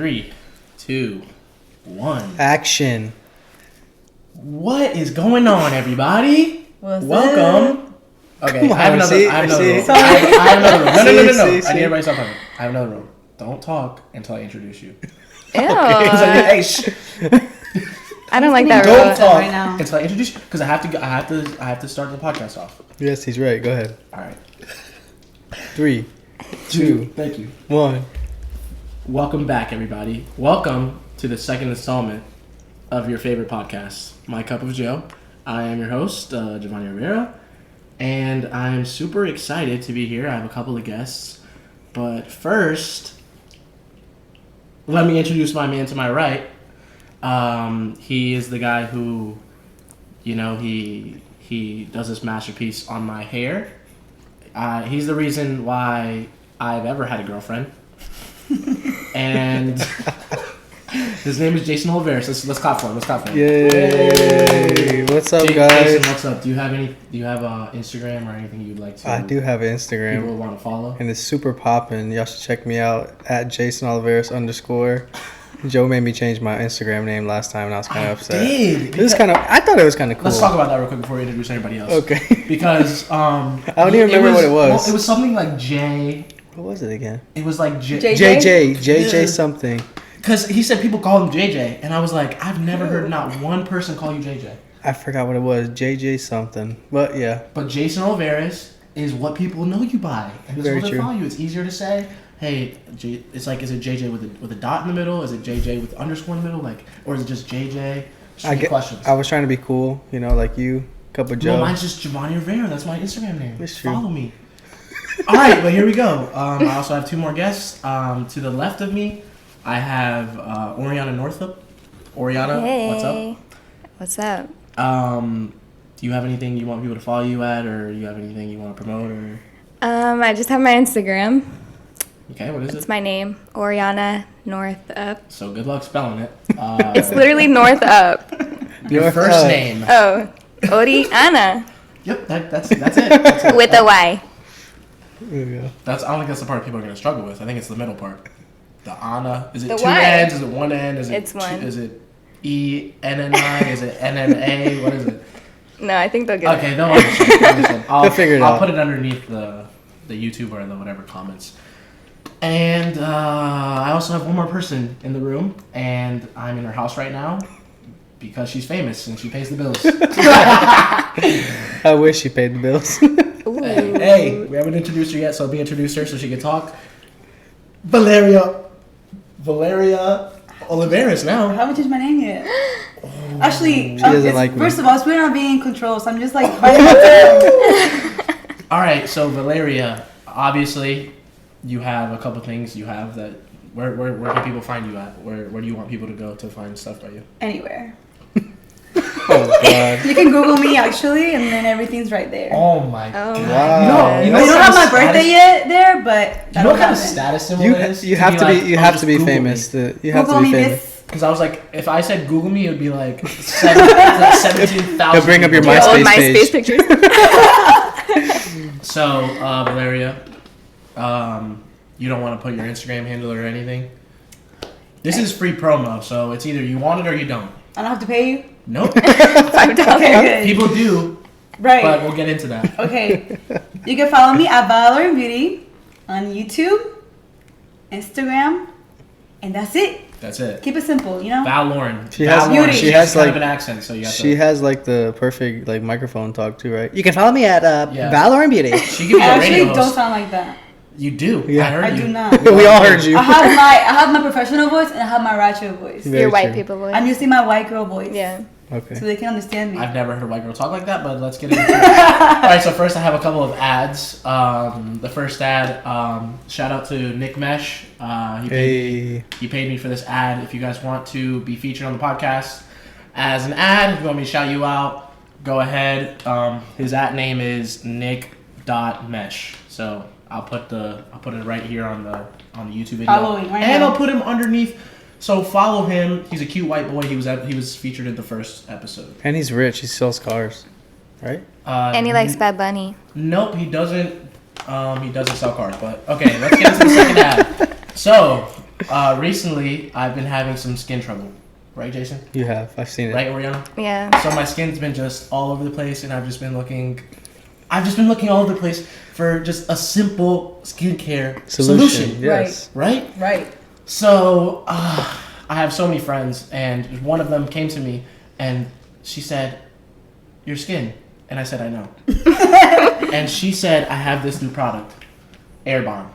3, 2, 1. Action. What is going on, everybody? Welcome. Okay, I have another rule. No. I need everybody to stop talking. I have another rule. Don't talk until I introduce you. Ew. Hey, I don't like that don't rule. talk right now. until I introduce you because I have to start the podcast off. Yes, he's right. Go ahead. All right. 3, 2, Thank you. 1. Welcome back, everybody. Welcome to the second installment of your favorite podcast, My Cup of Joe. I am your host, Jovani Rivera, and I'm super excited to be here. I have a couple of guests, but first, let me introduce my man to my right. He is the guy who, he does this masterpiece on my hair. He's the reason why I've ever had a girlfriend. And his name is Jason Rivera. Let's clap for him. Yay! What's up, guys? Jason, what's up? Do you have Instagram or anything you'd like to? I do have an Instagram. People want to follow, and it's super poppin'. Y'all should check me out at @JasonOliveris_. Joe made me change my Instagram name last time, and I was kind of upset. I thought it was kind of cool. Let's talk about that real quick before we introduce anybody else. Okay. Because I don't even remember what it was. Well, it was something like J. What was it again? It was like JJ something. Because he said people call him JJ, and I was like, I've never heard not one person call you JJ. I forgot what it was. JJ something. But yeah. But Jason Oliveris is what people know you by, and it's Very what they true. follow you. It's easier to say. Hey, it's like, is it JJ with a dot in the middle? Is it JJ with underscore in the middle? Or is it just JJ? Questions. I was trying to be cool, like you, Cup of Joe. No, mine's just Jovani Rivera. That's my Instagram name. That's true. Follow me. All right, but here we go. I also have two more guests. To the left of me, I have Oryana Northup. Oryana, Hey. what's up? What's up? Do you have anything you want people to follow you at, or do you have anything you want to promote, or? I just have my Instagram. Okay, what is It's it? my name, Oryana Northup. So good luck spelling it. It's literally North Up. Your first name. Oh, Oryana Yep, that's it. That's it. with a Y. There we go. I don't think that's the part people are going to struggle with. I think it's the middle part. The Anna. Is it The two Y. N's? Is it one N? Is it It's one. Is it ENNI? Is it NNA? What is it? No, I think they'll get Okay, they'll understand. They'll figure it I'll out. put it underneath the YouTube or the whatever comments. And I also have one more person in the room, and I'm in her house right now because she's famous and she pays the bills. I wish she paid the bills. Ooh. Hey, we haven't introduced her yet, so be introduced her so she can talk. Valeria Oliveris now. I haven't changed my name yet. Actually, She doesn't like me. First of all, it's weird not being in control, so I'm just like biting my tongue. All right, so Valeria, obviously, you have a couple things you have that. Where can people find you at? Where do you want people to go to find stuff by you? Anywhere. Oh God. You can Google me actually, and then everything's right there. Oh my Oh god! Wow. You know I what don't kind have of my status- birthday yet there, but You know that'll what kind of happen. status symbol You it is? you have to be Just Google me. famous. You have to Google be me famous. this. Because I was like, if I said Google me, it would be like 17,000. He'll bring up your Your old MySpace MySpace page. pictures. So, Valeria, you don't want to put your Instagram handle or anything? This is free promo, so it's either you want it or you don't. I don't have to pay you. Nope. $5. Okay, good. People do, Right. but we'll get into that. Okay. You can follow me at Valeria Beauty on YouTube, Instagram, and that's it. That's it. Keep it simple, Val Loren. She Val has- Loren. she She has, has kind like- of an accent, so you have She to. has like the perfect microphone talk too, right? You can follow me at Yeah. Valorant Beauty. She could be I a actually radio don't host. sound like that. You do. Yeah. I heard I you. do not. We all heard you. I have my professional voice and I have my ratchet voice. Very Your white true. people voice. I'm using my white girl voice. Yeah. So Okay. they can understand me. I've never heard a white girl talk like that, but let's get into it. All right, so first I have a couple of ads. The first ad, shout out to Nick Mesh. Hey. He paid me for this ad. If you guys want to be featured on the podcast as an ad, if you want me to shout you out, go ahead. His ad name is nick.mesh. So I'll put it right here on the YouTube video. Following right and now. I'll put him underneath. So follow him. He's a cute white boy. He was featured in the first episode. And he's rich. He sells cars, right? And he likes Bad Bunny. Nope, he doesn't. He doesn't sell cars. But okay, let's get into the second ad. So Recently, I've been having some skin trouble. Right, Jason? You have. I've seen it. Right, Oryana? Yeah. So my skin's been just all over the place, and I've just been looking all over the place for just a simple skincare solution. Yes. Right? Right. So, I have so many friends, and one of them came to me, and she said, "Your skin." And I said, "I know." And she said, "I have this new product, Arbonne."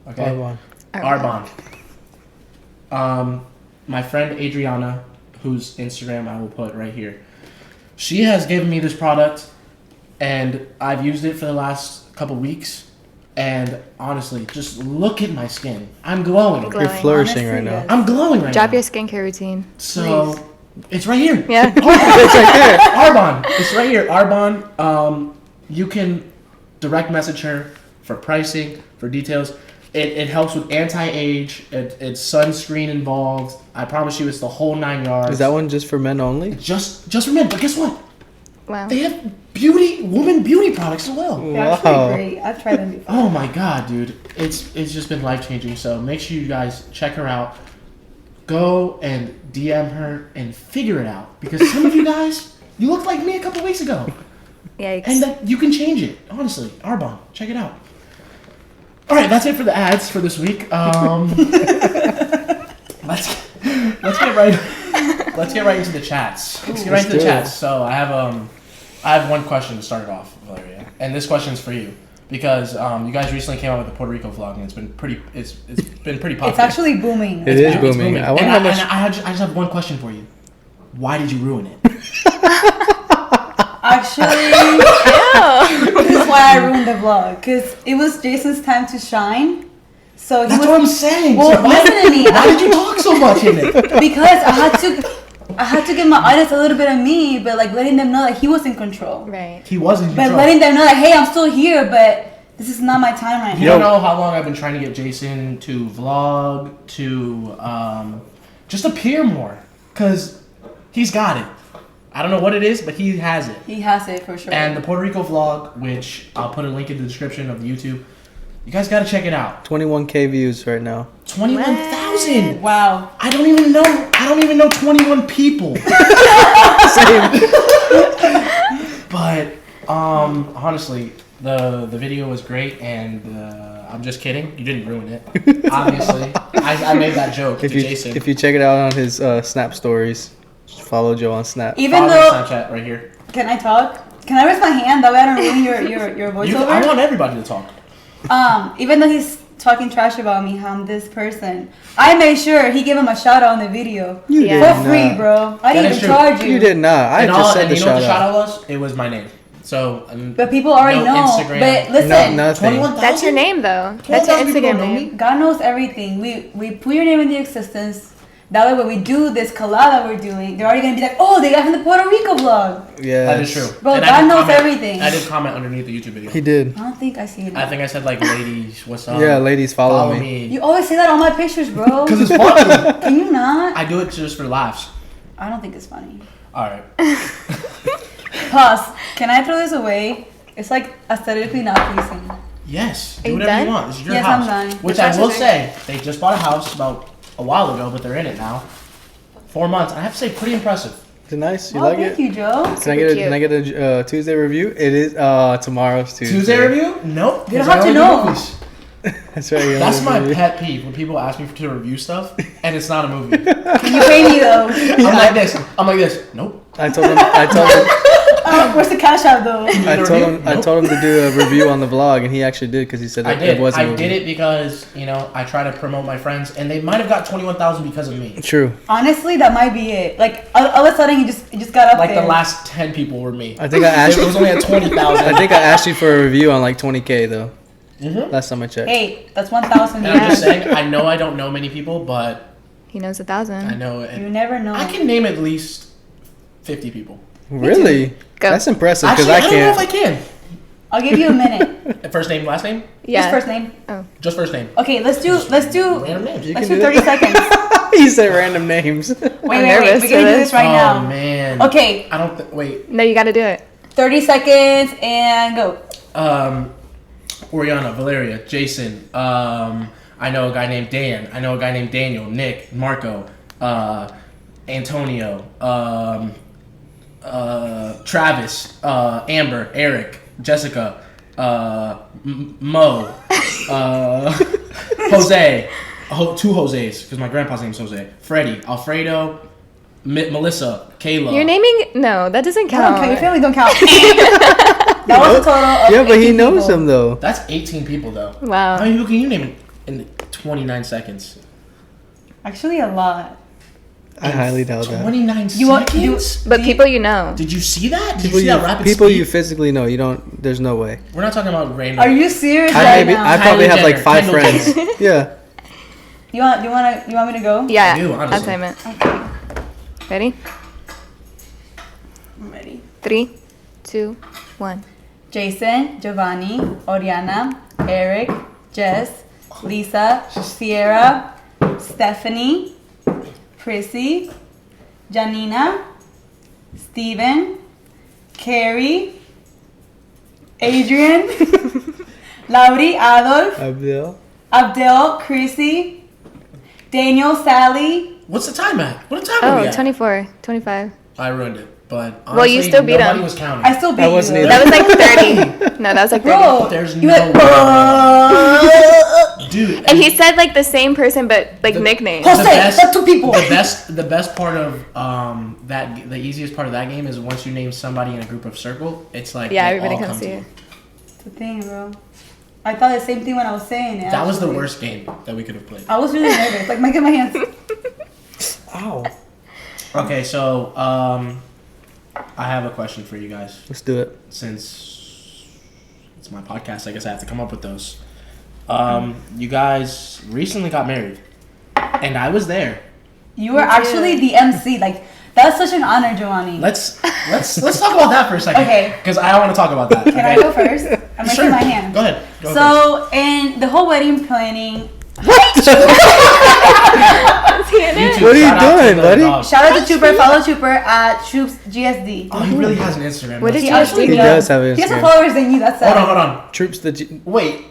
Okay? Arbonne. My friend Adriana, whose Instagram I will put right here, she has given me this product, and I've used it for the last couple weeks. And honestly, just look at my skin. I'm glowing. You're flourishing Honestly, right now. yes. I'm glowing right Drop now. your skincare routine. So, it's right here. Yeah. It's right there. Arbonne. It's right here. Arbonne. You can direct message her for pricing, for details. It helps with anti-age. It's sunscreen involved. I promise you, it's the whole 9 yards. Is that one just for men only? Just for men? But guess what? Wow. They have women beauty products as well. They're actually great. I've tried them before. Oh my god, dude! It's just been life changing. So make sure you guys check her out. Go and DM her and figure it out, because some of you guys, you looked like me a couple weeks ago, Yikes. and that you can change it. Honestly, Arbonne, check it out. All right, that's it for the ads for this week. Let's get right into the chats. So I have one question to start it off, Valeria, and this question's for you because you guys recently came out with the Puerto Rico vlog, and it's been pretty popular. It's actually booming. It is booming. I wonder how much. I just have one question for you. Why did you ruin it? Actually, this is why I ruined the vlog, because it was Jason's time to shine. So That's what I'm saying. Well, So why listen to me. Why did you talk so much in it? Because I had to give my audience a little bit of me, but like letting them know that he was in control. Right. He wasn't. But letting them know that, hey, I'm still here, but this is not my time right You now. don't know how long I've been trying to get Jason to vlog, to just appear more, because he's got it. I don't know what it is, but he has it. He has it for sure. And the Puerto Rico vlog, which I'll put a link in the description of the YouTube, you guys got to check it out. 21K views right now. 21,000. Wow. I don't even know 21 people. Same. But honestly, the video was great, and I'm just kidding. You didn't ruin it. Obviously, I made that joke to Jason. If you check it out on his Snap stories, just follow Joe on Snap. Even Follow though, Snapchat right here. can I talk? Can I raise my hand? That way I don't ruin your voiceover. I want everybody to talk. Even though he's talking trash about me, how I'm this person, I made sure he gave him a shout out in the video. You Yeah. For did free, not. bro. I That didn't is even true. charge you. You did not. I just said the you know what shout the shout out. out was? It was my name. So, But people already no know. Instagram. But listen, Nothing. 21,000? That's your name, though. That's your 12,000 people Instagram don't know name. me? God knows everything. We put your name in the existence. That way, when we do this collab that we're doing, they're already gonna be like, "Oh, they got from the Puerto Rico vlog." Yeah. That is true. Bro, And I God did knows comment- everything. I did comment underneath the YouTube video. He did. I don't think I see it. I think I said like, ladies, what's up? Yeah, ladies, follow me. You always say that on my pictures, bro. Because it's funny. Can you not? I do it just for laughs. I don't think it's funny. All right. Pause. Can I throw this away? It's like aesthetically not pleasing. Yes. Are Do you whatever done? you want. This is your Yes, house. I'm done. Which The I will trash is say, they just bought a house about a while ago, but they're in it now. 4 months. I have to say, pretty impressive. Is it nice? You Oh, like thank it? you, Joe. Can I get a Tuesday review? It is tomorrow's Tuesday. Tuesday review? Nope. You don't 'cause I have to only do know. movies. That's right. you That's only my review. pet peeve when people ask me to review stuff and it's not a movie. Can you pay me though? I'm like this. Nope. I told him. Where's the cash out though? I told him to do a review on the vlog, and he actually did because he said I that did. it was a I movie. did it because, I try to promote my friends, and they might have got 21,000 because of me. True. Honestly, that might be it. Like all of a sudden, you just got up Like there. the last 10 people were me. I think I asked. It was only at 20,000. I think I asked you for a review on like 20K though. Mhm. Last time I checked. Hey, that's 1,000. And I'm just saying, I know I don't know many people, but He knows 1,000. I know You it. never know. I can name at least 50 people. Really? Go. That's impressive because Actually, I I don't know if can't. I can. I'll give you a minute. First name, last name? Yeah. Just first name. Just first name. Okay, let's do Random names. You let's can do do 30 seconds. He said random names. Wait. I'm We're nervous gonna for do this. this right Oh, now. man. Okay, I don't, wait. No, you got to do it. 30 seconds and go. Oryana, Valeria, Jason, I know a guy named Dan. I know a guy named Daniel, Nick, Marco, Antonio, Travis, Amber, Eric, Jessica, Mo, Jose, two Jose's because my grandpa's name's Jose. Freddie, Alfredo, Melissa, Kayla. You're naming... No, that doesn't Don't count. Your count. family don't count. That was a total of Yeah, but he 18 knows people. them though. That's 18 people though. Wow. How many people can you name in 29 seconds? Actually, a lot. I highly doubt that. 29 You want- seconds? But people you know. Did you see that? Did People you see that rapid people speed? you physically know. You don't. There's no way. We're not talking about random. Are you serious I right maybe. now? I probably Kylie have like Jenner, 5 Kendall friends. Jenner. Yeah. You want me to go? Yeah. I do, honestly. That's what I meant. Okay. Ready? I'm ready. 3, 2, 1. Jason, Jovani, Oryana, Eric, Jess, Lisa, Sierra, Stephanie, Prissy, Janina, Steven, Carrie, Adrian, Lauri, Adolf, Abdel, Chrissy, Daniel, Sally. What's the time at? What time are we Oh, at? 24, 25. I ruined it, but honestly, Well, you still beat nobody him. was counting. I still beat I you. wasn't though. either. That was like 30. No, that was like 30. Bro, There's you no went, Dude, And he said like the same person, but like The- nicknames. Jose, that's 2 people. the best part of the easiest part of that game is once you name somebody in a group of circle, it's like Yeah, they everybody all comes come to to you. That's the thing, bro. I thought the same thing when I was saying it. That was the actually. worst game that we could have played. I was really nervous. Like, get my hands. Ow. Okay, so I have a question for you guys. Let's do it. Since it's my podcast, I guess I have to come up with those. You guys recently got married, and I was there. You were actually the MC. Like, that's such an honor, Jovani. Let's talk about that for a second. Okay. Because I don't want to talk about that. Can I go first? I'm raising Sure. my hand. Go ahead. Go first. So, in the whole wedding planning, YouTube, What are you shout out to doing, the buddy? dog. shout out to Trooper, follow Trooper at Troops GSD. Oh, he really has an Instagram. What did He you actually He does. does have an He has more Instagram. followers than you. That's sad. Hold on. Troops the G- Wait.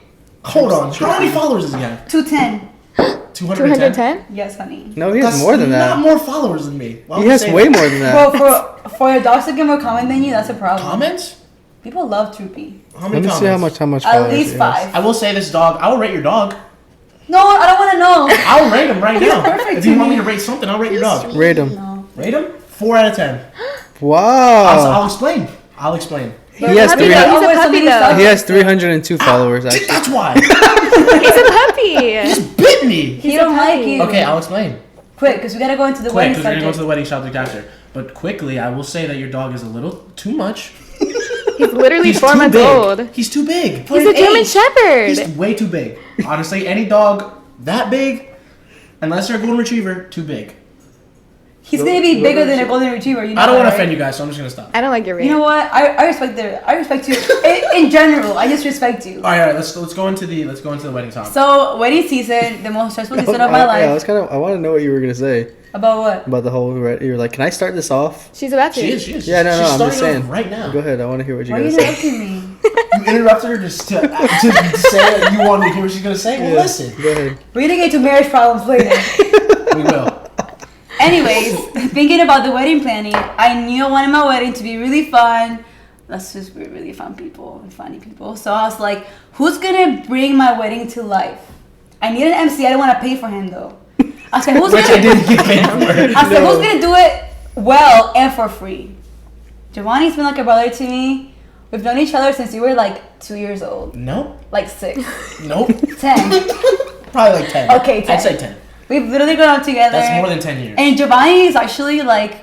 Hold on. How many followers does he have? 210. 210? 210? Yes, honey. No, he has That's more than not that. more followers than me. Why He would you has say way that? more than that. Bro, for your dogs to get more comment than you, that's a problem. Comments? People love Troopy. How Let many me comments? see how much At followers least he has. 5. I will say this dog. I will rate your dog. No, I don't want to know. I'll rate him right now. perfect If you to want me me. to rate something, I'll rate your dog. Rate him. No. Rate him? 4 out of 10. Wow. I'll explain. I'll explain. He has Puppy 300 though. He's Over a so puppy many though. He has 302 followers actually. That's why. He's a puppy. He just bit me. He a don't like puppy. you. Okay, I'll explain. Quick, because we gotta go into the Quick, wedding because we're going to go subject. to the wedding subject after. But quickly, I will say that your dog is a little too much. He's literally He's 4 too months big. old. He's too big. He's a German He's Shepherd. way too big. Honestly, any dog that big, unless they're a golden retriever, too big. He's gonna be bigger than a golden retriever. You know I don't that, want to right? offend you guys, so I'm just going to stop. I don't like your rate. You know what? I respect you. In general, I just respect you. All right. Let's go into the wedding topic. So wedding season, the most stressful season of my Yeah, I life. was I want to know what you were gonna say About what? about the whole. You were like, can I start this off? She's about to. She is. Yeah, no, She's I'm just starting saying. off right now. Go ahead. I want to hear what you Why are you gotta say. interrupting me? You interrupted her just to say that you wanted to hear what she's going to say? Well, Yeah, listen. Go ahead. We're gonna get to marriage problems later. We will. Anyways, thinking about the wedding planning, I knew I wanted my wedding to be really fun. Let's just be really fun people and funny people. So I was like, who's gonna bring my wedding to life? I need an MC. I didn't want to pay for him though. I said, who's Which I gonna? didn't get paid for. I said, who's gonna do it well and for free? Jovani's been like a brother to me. We've known each other since we were like 2 years old, Nope. like 6, Nope. 10. Probably like 10. Okay, 10. I'd say 10. We've literally grown up together. That's more than 10 years. And Jovani is actually like,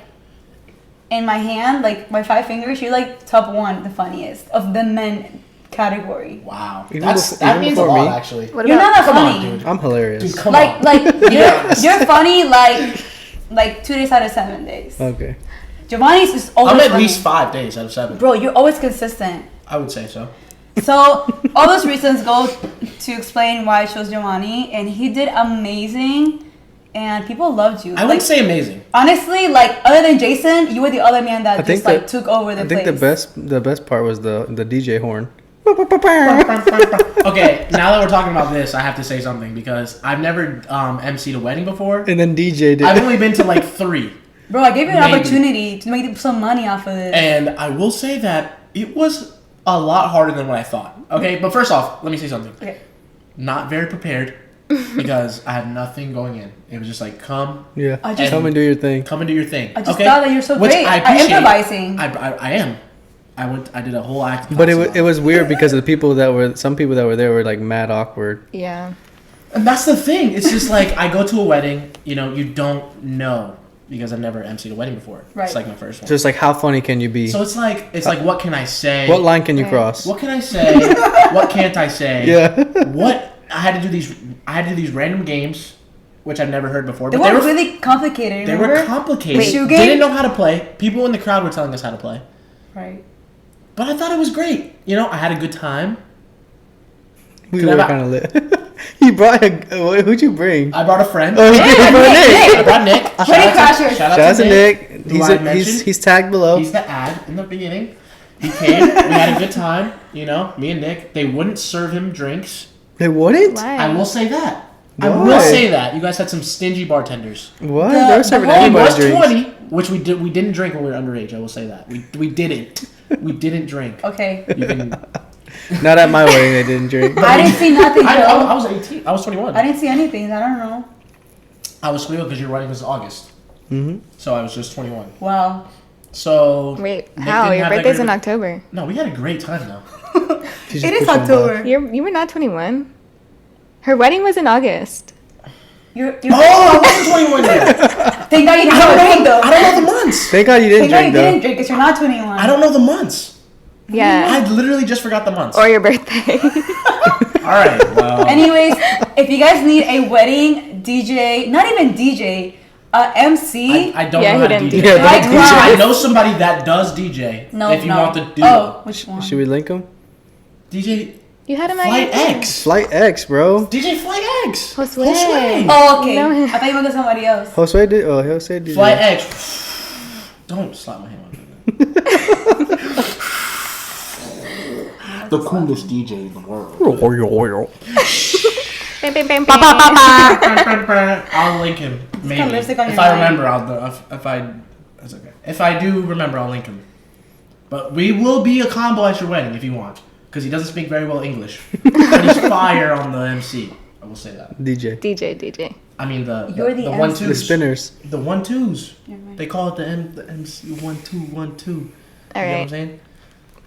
in my hand, like my 5 fingers, she's like top 1, the funniest of the men category. Wow. Even That even means a before lot, me? actually. What You're about? not that Come on, funny. dude. I'm hilarious. Dude, come Like, on. like Yes. you're funny like 2 days out of 7 days. Okay. Giovanni's is always I'm at funny. least 5 days out of 7. Bro, you're always consistent. I would say so. So all those reasons go to explain why I chose Giovanni, and he did amazing, and people loved you. I wouldn't say amazing. Honestly, like other than Jason, you were the other man that I think just like that- took over the I place. think the best part was the DJ horn. Okay, now that we're talking about this, I have to say something because I've never emceed a wedding before. And then DJ did. I've only been to like 3. Bro, I gave you an Maybe. opportunity to make some money off of this. And I will say that it was a lot harder than what I thought. Okay, but first off, let me say something. Okay. Not very prepared because I had nothing going in. It was just like, come Yeah. I just- Come and do your thing. and do your thing. I just okay? thought that you're so Which great I at appreciate. improvising. I am. I did a whole act. But it was weird because the people that were, some people that were there were like mad awkward. Yeah. And that's the thing. It's just like I go to a wedding, you don't know because I've never emceed a wedding before. Right. It's like my first one. Just like, how funny can you be? So it's like what can I say? What line can you Right. cross? What can I say? What can't I say? Yeah. What I had to do these random games, which I've never heard before. They But were really complicated, they remember? were complicated. Wait, shoe game? Didn't know how to play. People in the crowd were telling us how to play. Right. But I thought it was great. I had a good time. We Could were I- kind of lit. You brought who'd you bring? I brought a friend. Oh, you Yeah, brought Nick. I brought Nick. Wedding crashers. Shout Shout out to Nick. who I mentioned. He's tagged below. He's the ad in the beginning. He came. We had a good time. Me and Nick. They wouldn't serve him drinks. They wouldn't? Why? I will say that. I Why? will say that. You guys had some stingy bartenders. What? The- They were serving the whole- He everybody was drinks. 20, which we didn't drink when we were underage. I will say that. We didn't. We didn't drink. Okay. You can. Not at my wedding, they didn't drink. I didn't see nothing, I Joe. was 18. I was 21. I didn't see anything. I don't know. I was 21 because your wedding was in August. Mm-hmm. So I was just 21. Wow. So. Wait, Nick how? didn't Your have that birthday's great in of a- October. No, we had a great time though. She just It is pushed one October. You were not 21. Her wedding was in August. You're Oh, I wasn't 21 yet. Thank God you didn't have a ring, though. I don't know the months. Thank God you didn't Thank God you drink, though. didn't drink because you're not 21. I don't know the months. Yeah. I literally just forgot the months. Or your birthday. All right. Well. Anyways, if you guys need a wedding DJ, not even DJ, MC. I don't Yeah, know he how to didn't DJ. do Yeah, Like don't what? DJ. I know somebody that does DJ. No, if you no. want to do Oh, which one? Should we link them? DJ You had him at Flight your thing. X. Flight X, bro. DJ Flight X. Josue. Josue. Oh, okay. No. I thought you went to somebody else. Jose did. Oh, Jose did. Flight X. Don't slap my hand on that. The coolest DJ in the world. Bam, bam, bam, bam. I'll link him. Maybe. got lipstick on If your I eye. remember, I'll do. If I, that's okay. If I do remember, I'll link him. But we will be a combo at your wedding if you want, because he doesn't speak very well English. But he's fire on the MC. I will say that. DJ. DJ. I mean You're the the MC. 1-2s. The spinners. The 1-2s. Never mind. They call it the MC 1-2 1-2. All You know what I'm right. saying?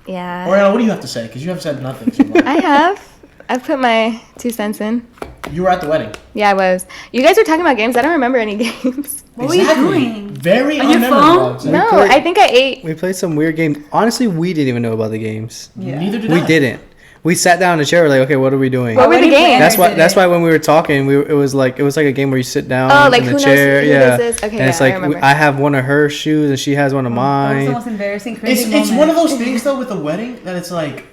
Yeah. Oriana, what do you have to say? Because you have said nothing. So like, I have. I've put my 2 cents in. you were at the wedding. Yeah, I was. You guys were talking about games. I don't remember any games. What were you doing? Very On your unmemorable. phone? I would say. No, played- I think I ate. We played some weird games. Honestly, we didn't even know about the games. Yeah. Neither did We I. didn't. We sat down in the chair. We're like, okay, what are we doing? What were the wedding planner games? That's did why it. when we were talking, it was like a game where you sit down Oh, like in who the knows chair, who yeah. this is? Okay, and it's yeah, I like remember. I have one of her shoes and she has one of That was the mine. most embarrassing, crazy It's moment. one of those things though with a wedding that it's like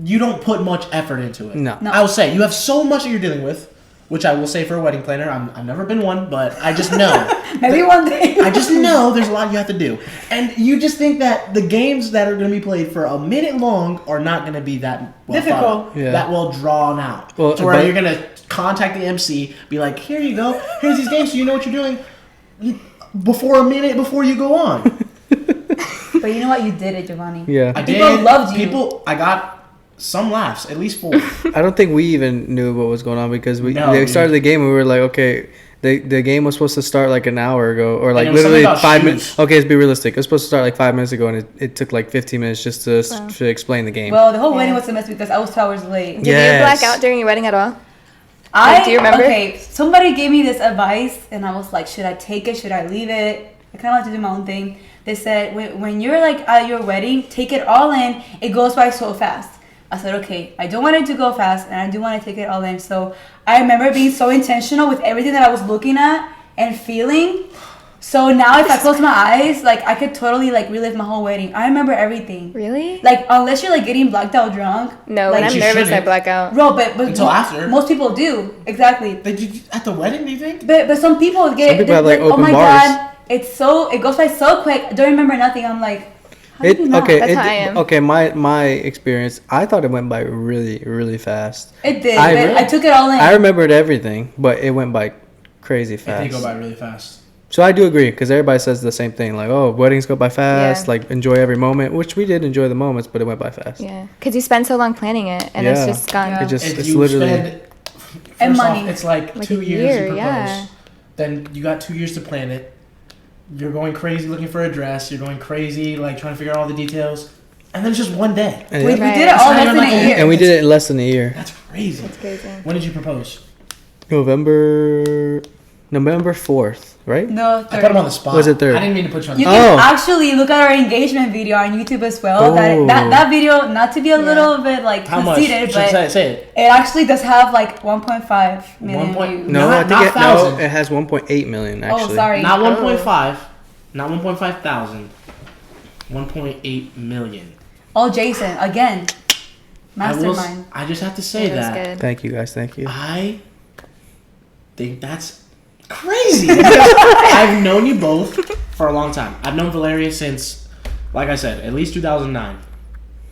you don't put much effort into it. No. No. I will say you have so much that you're dealing with, which I will say for a wedding planner, I've never been one, but I just know. Maybe one day. I just know there's a lot you have to do, and you just think that the games that are going to be played for a minute long are not going to be that well Difficult. thought out, Yeah. that well drawn out. Well, to where but- you're going to contact the MC, be like, "Here you go, here's these games, so you know what you're doing." Before a minute before you go on. But you know what? You did it, Jovani. Yeah. I People did. loved you. I got some laughs, at least 4. I don't think we even knew what was going on because No, they we- started the game and we were like, okay, the game was supposed to start like an hour ago or like it was literally something about 5 shoes. minutes. Okay, let's be realistic. It was supposed to start like 5 minutes ago and it took like 15 minutes just to explain the game. Well, the whole wedding Yeah. was a mess because I was 2 hours late. Did Yes. you black out during your wedding at all? Like, do you remember? Okay, somebody gave me this advice, and I was like, should I take it? Should I leave it? I kind of like to do my own thing. They said, when you're like at your wedding, take it all in. It goes by so fast. I said, okay, I don't want it to go fast, and I do want to take it all in. So I remember being so intentional with everything that I was looking at and feeling. So now if I close my eyes, like I could totally like relive my whole wedding. I remember everything. Really? Like unless you're like getting blacked out drunk. No, like, when I'm you nervous, I shouldn't. black out. Bro, but Until after. most people do exactly. Did you at the wedding? Do you think? But some people get Some people have, like, oh open my bars. god, it goes by so quick. I don't remember nothing. I'm like, How did you not? That's how I am. Okay, my experience, I thought it went by really, really fast. It did. I took it all in. I remembered everything, but it went by crazy fast. It did go by really fast. So I do agree, because everybody says the same thing, like, oh, weddings go by fast, Yeah. like, enjoy every moment, which we did enjoy the moments, but it went by fast. Yeah, because you spend so long planning it, and it's Yeah. just gone. Yeah. It's If you literally... spend, And first money. off, it's like Like 2 a years year, you propose. yeah. Then you got 2 years to plan it. You're going crazy looking for a dress. You're going crazy like trying to figure out all the details. And then it's just one day. And, we yeah. did it all It's less not than even a like year. And we did it in less than a year. That's crazy. That's crazy. When did you propose? November 4th, right? No, I put him on the spot. Was it third? I didn't mean to put you on the You spot. can Oh. actually look at our engagement video on YouTube as well. Oh. That video, not to be a little bit like How much? conceited, but Say it. it actually does have like 1.5 million 1. views. No, Not- I think not it, no, thousand. it has 1.8 million, actually. Oh, sorry. Not Oh. 1.5. Not 1.5 thousand. 1.8 million. Oh, Jason, again. Mastermind. I just have to say Yeah, that. that's good. Thank you, guys. Thank you. I think that's crazy. Because I've known you both for a long time. I've known Valeria since, like I said, at least 2009.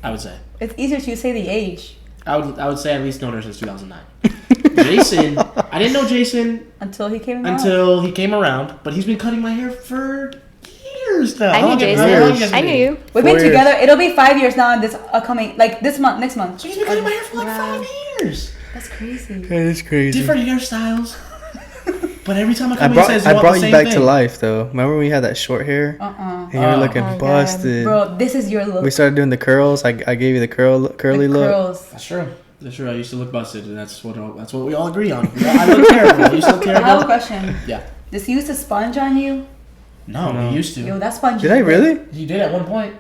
I would say. It's easier to say the age I would say at least known her since 2009. Jason, I didn't know Jason until he came around. until he came around, but he's been cutting my hair for years now. I How knew long have- how Jason. long you guys I been knew dating? you. We've 4 been years. together. It'll be 5 years now in this upcoming, like this month, next month. So he's been cutting my hair for like Wow. 5 years. That's crazy. That is crazy. Different hairstyles. But every time I come in, he says I the brought you same back thing. to life, though. Remember when we had that short hair? And you were looking Oh, God. busted. Bro, this is your look. We started doing the curls. I gave you the curly the look. curls. That's true. That's true. I used to look busted, and that's what we all agree on. I look terrible. I used to look I have a terrible. question. Yeah. Does he use a sponge on you? No, No. we used to. Yo, that sponge. Did is I good. really? You did at one point.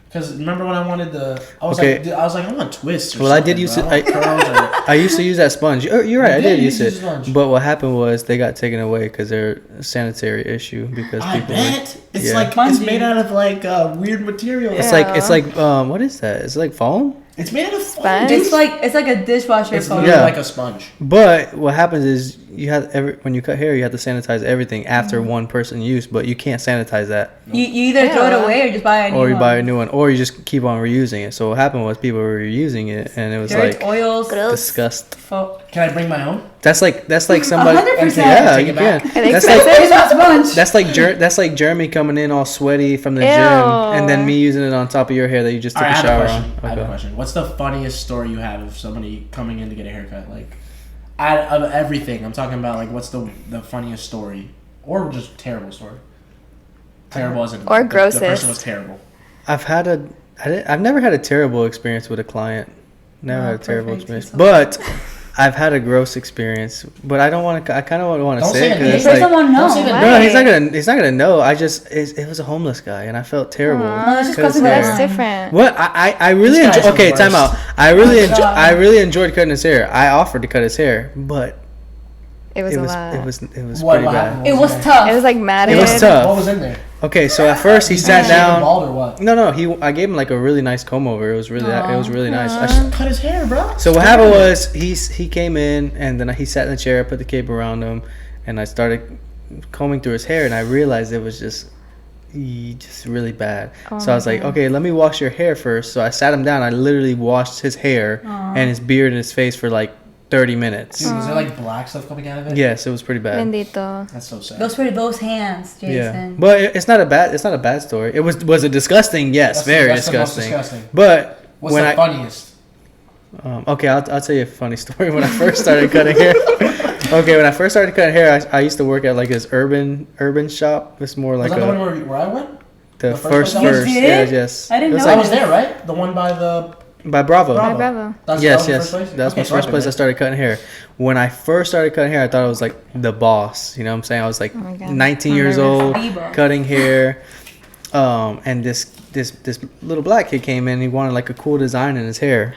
Because remember when I wanted the? I was Okay. like, I want twists. Or Well, I did something, use bro. it- I want curls or- I used to use that sponge. You're right. I You did did use use it. the sponge. But what happened was they got taken away because they're a sanitary issue because I people. bet it's Yeah. like it's Spongy. made out of like weird material. It's Yeah. like what is that? It's like foam. It's made out of Sponge? foam. It's like a dishwasher It's foam. literally Yeah. like a sponge. But what happens is when you cut hair, you have to sanitize everything after one person use, but you can't sanitize that, You either throw it Yeah. away or just buy a new or you one. buy a new one, or you just keep on reusing it. So what happened was people were reusing it, and it was Dirt, like oils. Gross. disgust. Can I bring my own? That's like somebody. 100%. Yeah, Take you it back. can. Are they That's like expensive? It's not sponge. that's like Jeremy coming in all sweaty from the Ew. gym, and then me using it on top of your hair that you just All took right, I a have a shower question. on. I have a Okay. question. What's the funniest story you have of somebody coming in to get a haircut? Like, out of everything, I'm talking about like, what's the funniest story, or just terrible story? Terrible as in Or the grossest. person was terrible. I've never had a terrible experience with a client. Never Oh, had a terrible perfect. experience, That's but I've had a gross experience. But I don't want to. I kind of want to Don't say say it it, because man. it's First like someone don't knows. say that. no, Why? he's not gonna know. It was a homeless guy, and I felt terrible. Aw, No, it's just 'cause Because of well, that. that's different. What I really This guy's enjoy. the Okay, time worst. out. I really enjoy. God. I really enjoyed cutting his hair. I offered to cut his hair, but It was it a was lot. it was What pretty bad. happened? It was in there? tough. It was like matted. It was tough. What was in there? Okay, so at first he sat Shaving down. bald or what? No, I gave him like a really nice comb over. It was really nice. Cut his hair, bro. So what happened was he came in and then he sat in the chair, put the cape around him, and I started combing through his hair, and I realized it was just really bad. So I was like, okay, let me wash your hair first. So I sat him down. I literally washed his hair and his beard and his face for like 30 minutes. Dude, was there like black stuff coming out of it? Yes, it was pretty bad. Bendito. That's so sad. Those were those hands, Jason. Yeah, but it's not a bad story. It was it disgusting? Yes, That's- very that's the most disgusting. disgusting. But What's when the I funniest? okay, I'll tell you a funny story. When I first started cutting hair, when I first started cutting hair, I used to work at like this urban shop. It's more like Was that the one where I went? the the first first one? You did? yes. I didn't It was know I like was there, right? The one by the by Bravo. Bravo. Bravo. That's, Yes, that was yes. the first place? That was Okay, my so first I've place I been started cutting hair. When I first started cutting hair, I thought I was like the boss. You know what I'm saying? I was like my God. 19 I'm years nervous. old, Diva. cutting hair. And this little black kid came in. He wanted like a cool design in his hair.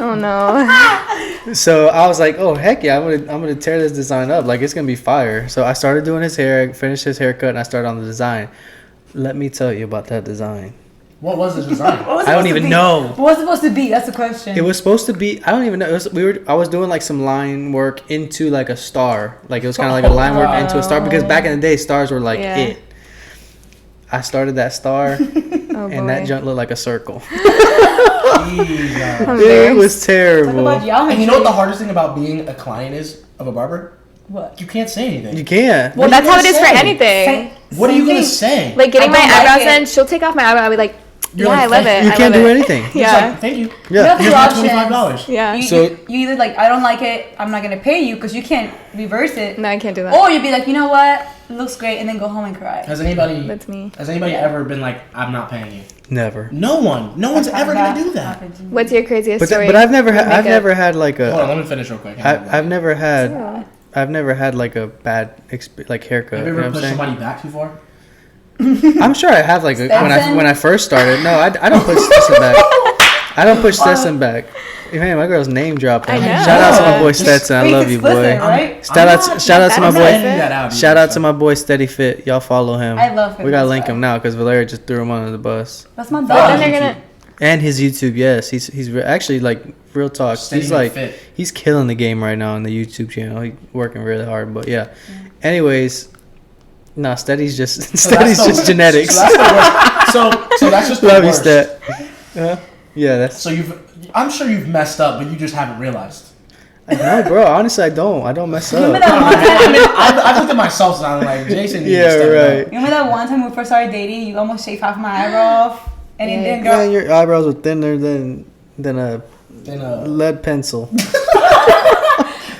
Oh no. So I was like, oh heck yeah, I'm gonna tear this design up. Like it's gonna be fire. So I started doing his hair, finished his haircut, and I started on the design. Let me tell you about that design. What was the design? What was it I don't supposed to even be? know. What was it supposed to be? That's the question. It was supposed to be. I don't even know. I was doing like some line work into like a star. Like it was kind of like a line work into a star because back in the day, stars were like Yeah. it. I started that star. Oh and that junk looked like a circle. Jeez, It was terrible. Talk about geometry. and you know what the hardest thing about being a client is of a barber? What? You can't say anything. You can't. Well, What are that's you how it gonna is for say? anything. What are you Same gonna thing. say? Like getting I my don't like eyebrows it. done, she'll take off my eyebrow. I'll be like, You're yeah, like, I love it. You I can't love do it. anything. It's Yeah. like, thank you. Yeah. You Here's have my two $25. options. Yeah. You, So- you either like, I don't like it, I'm not gonna pay you because you can't reverse it. No, I can't do that. Or you'd be like, you know what, it looks great, and then go home and cry. Has anybody That's me. ever been like, I'm not paying you? Never. No one. No one's ever gonna do that. happened to me. What's your craziest story? But I've never with I've makeup? never had like Hold on, a let me finish real quick. I've never had Ew. I've never had like a bad like haircut. Have you You know ever what I'm pushed saying? somebody back too far? I'm sure I have like when Stetson? I first started. No, I don't push Stetson back. I don't push Stetson back. Man, my girl's name dropped. I know. Shout out to my boy Stetson. I It's love you, explicit, boy. right? Shout out to my I'm not boy. editing that out, Shout out so. to my boy Steady Fit. Y'all follow him. I love him, We gotta that's link why. him now because Valeria just threw him under the bus. That's my But dog. then they're gonna. And his YouTube, yes, he's actually like real talk. Steady He's and like fit. he's killing the game right now on the YouTube channel. He's working really hard, but yeah. Anyways, nah, Steady's just genetics. So that's the worst. So that's just the Love you, worst. Stet. Yeah, that's. So I'm sure you've messed up, but you just haven't realized. No, bro. Honestly, I don't mess Remember up. that one time? I mean, I've looked at myself and I'm like, Jason needs to Yeah, step it right. up. Remember that one time we first started dating? You almost shaved half my eyebrow off, and it didn't Man, go. your eyebrows were thinner than a Then, lead pencil.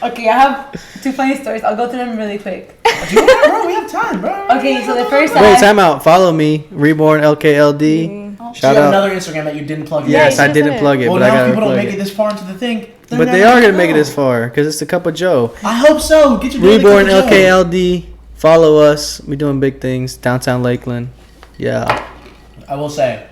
Okay, I have two funny stories. I'll go through them really quick. bro, we have time, bro. Okay, so the first time. Wait, time out. Follow me, Reborn LKLD. Oh, She Shout had out. another Instagram that you didn't plug in. Yes, you I just didn't said it. plug it, Well, but I now gotta people don't plug make it it. this far into the thing. But they are gonna make it this far because it's the Cup of Joe. I hope so. Get your Reborn daily cup of Joe. LKLD. Follow us. We doing big things. Downtown Lakeland. Yeah. I will say,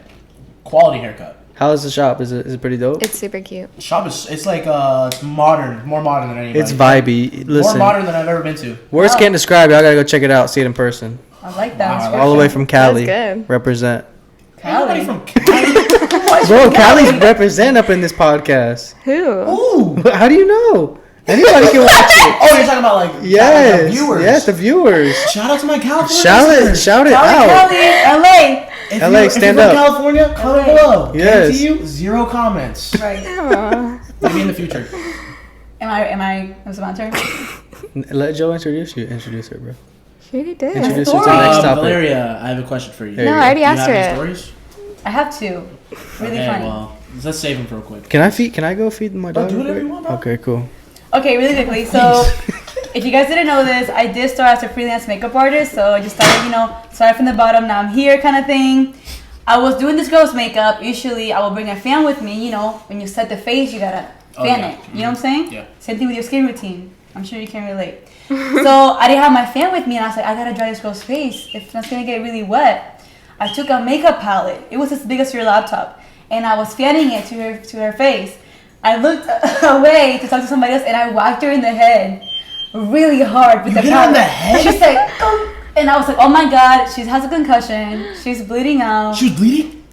quality haircut. How is the shop? Is it pretty dope? It's super cute. Shop is it's like it's modern, more modern than anybody. It's vibey. More Listen, modern than I've ever been to. words Wow. can't describe it. I gotta go check it out. See it in person. I like that. Wow, All the way from Cali. That's good. Represent. Anybody Cali. from Cali? Bro, Cali's represent up in this podcast. Who? Ooh. How do you know? Anybody can watch it. Oh, you're talking about like the Yes. viewers. Yes, the viewers. Shout out to my California Shout it. listeners. Shout it Cali, out. Cali, LA. If LA, you're, stand if you're up. from California, comment LA. below. Yes. Guarantee you, 0 comments. Right. Aw. Maybe in the future. Was it my turn? Let Joe introduce her, bro. She already did. Introduce her story. to the next topic. Valeria, I have a question for you. There No, you I go. already Do you asked have her any it. stories? I have two. Really Okay, funny. well, let's save them for real quick. Can I go feed my dog? do real whatever quick? you want, bro. Okay, cool. Okay, really quickly. So, if you guys didn't know this, I did start as a freelance makeup artist. So I just started, started from the bottom. Now I'm here, kind of thing. I was doing this girl's makeup. Usually, I will bring a fan with me. When you set the face, you gotta Oh, fan yeah. it. You know what I'm saying? Yeah. Same thing with your skin routine. I'm sure you can relate. So I didn't have my fan with me, and I was like, I gotta dry this girl's face. If that's gonna get really wet, I took a makeup palette. It was as big as your laptop, and I was fanning it to her face. I looked away to talk to somebody else, and I whacked her in the head really hard with You the hit her in palette. the head? She's like, oh. And I was like, oh my god, she has a concussion. She's bleeding out. She was bleeding?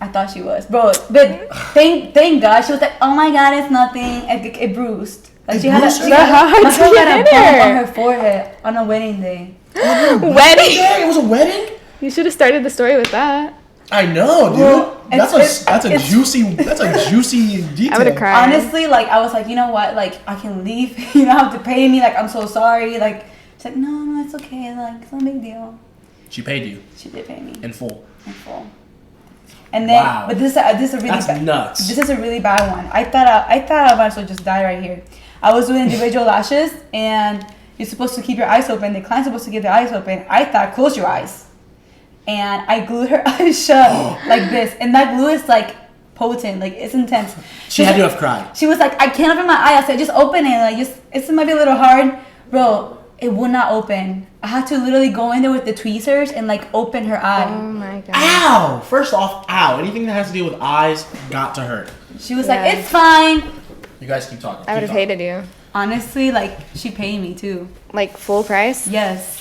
I thought she was, bro. But thank God, she was like, oh my god, it's nothing. It bruised. Like It she had bruised her? my How'd friend you got a hit bump her? on her forehead on a wedding day. Wedding. It was a wedding? You should have started the story with that. I know, dude. Well, that's a it's- juicy detail. I would have cried. Honestly, like I was like, you know what? Like I can leave. You don't have to pay me. Like I'm so sorry. Like she's like, no, it's okay. Like it's no big deal. She paid you She did pay me in full. in full. And then, Wow. but this is a really That's bad. nuts. This is a really bad one. I thought I might as well just die right here. I was doing individual lashes, and you're supposed to keep your eyes open. The client's supposed to keep their eyes open. I thought close your eyes, and I glued her eyes shut like this, and that glue is like potent, like it's intense. She had to have cried. She was like, I can't open my eye. I said, just open it. Like, it might be a little hard, bro. It would not open. I had to literally go in there with the tweezers and like open her eye. Oh my god. Ow! First off, ow. Anything that has to do with eyes got to hurt. She was Yeah. like, it's fine. You guys keep talking. I would have Keep talking. hated you. Honestly, like she paid me too. Like full price. Yes.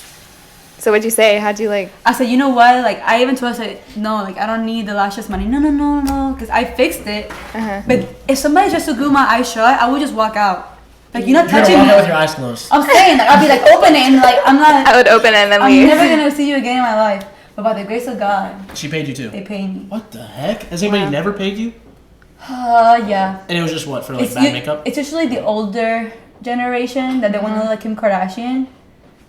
So what'd you say? How'd you like? I said, you know what? Like I even told her, I said, no, like I don't need the lashes money. No, because I fixed it. Uh-huh. But if somebody just to glue my eyes shut, I would just walk out. Like you're not You're touching gonna walk out me. with your eyes closed. I'm saying, like I'll be like, open it, and like I'm not. I would open it and then I'm leave. never gonna see you again in my life. But by the grace of God, She paid you too. they pay me. What the heck? Has anybody Yeah. never paid you? Yeah. And it was just what, for like bad makeup? It's usually the older generation that they want to look like Kim Kardashian,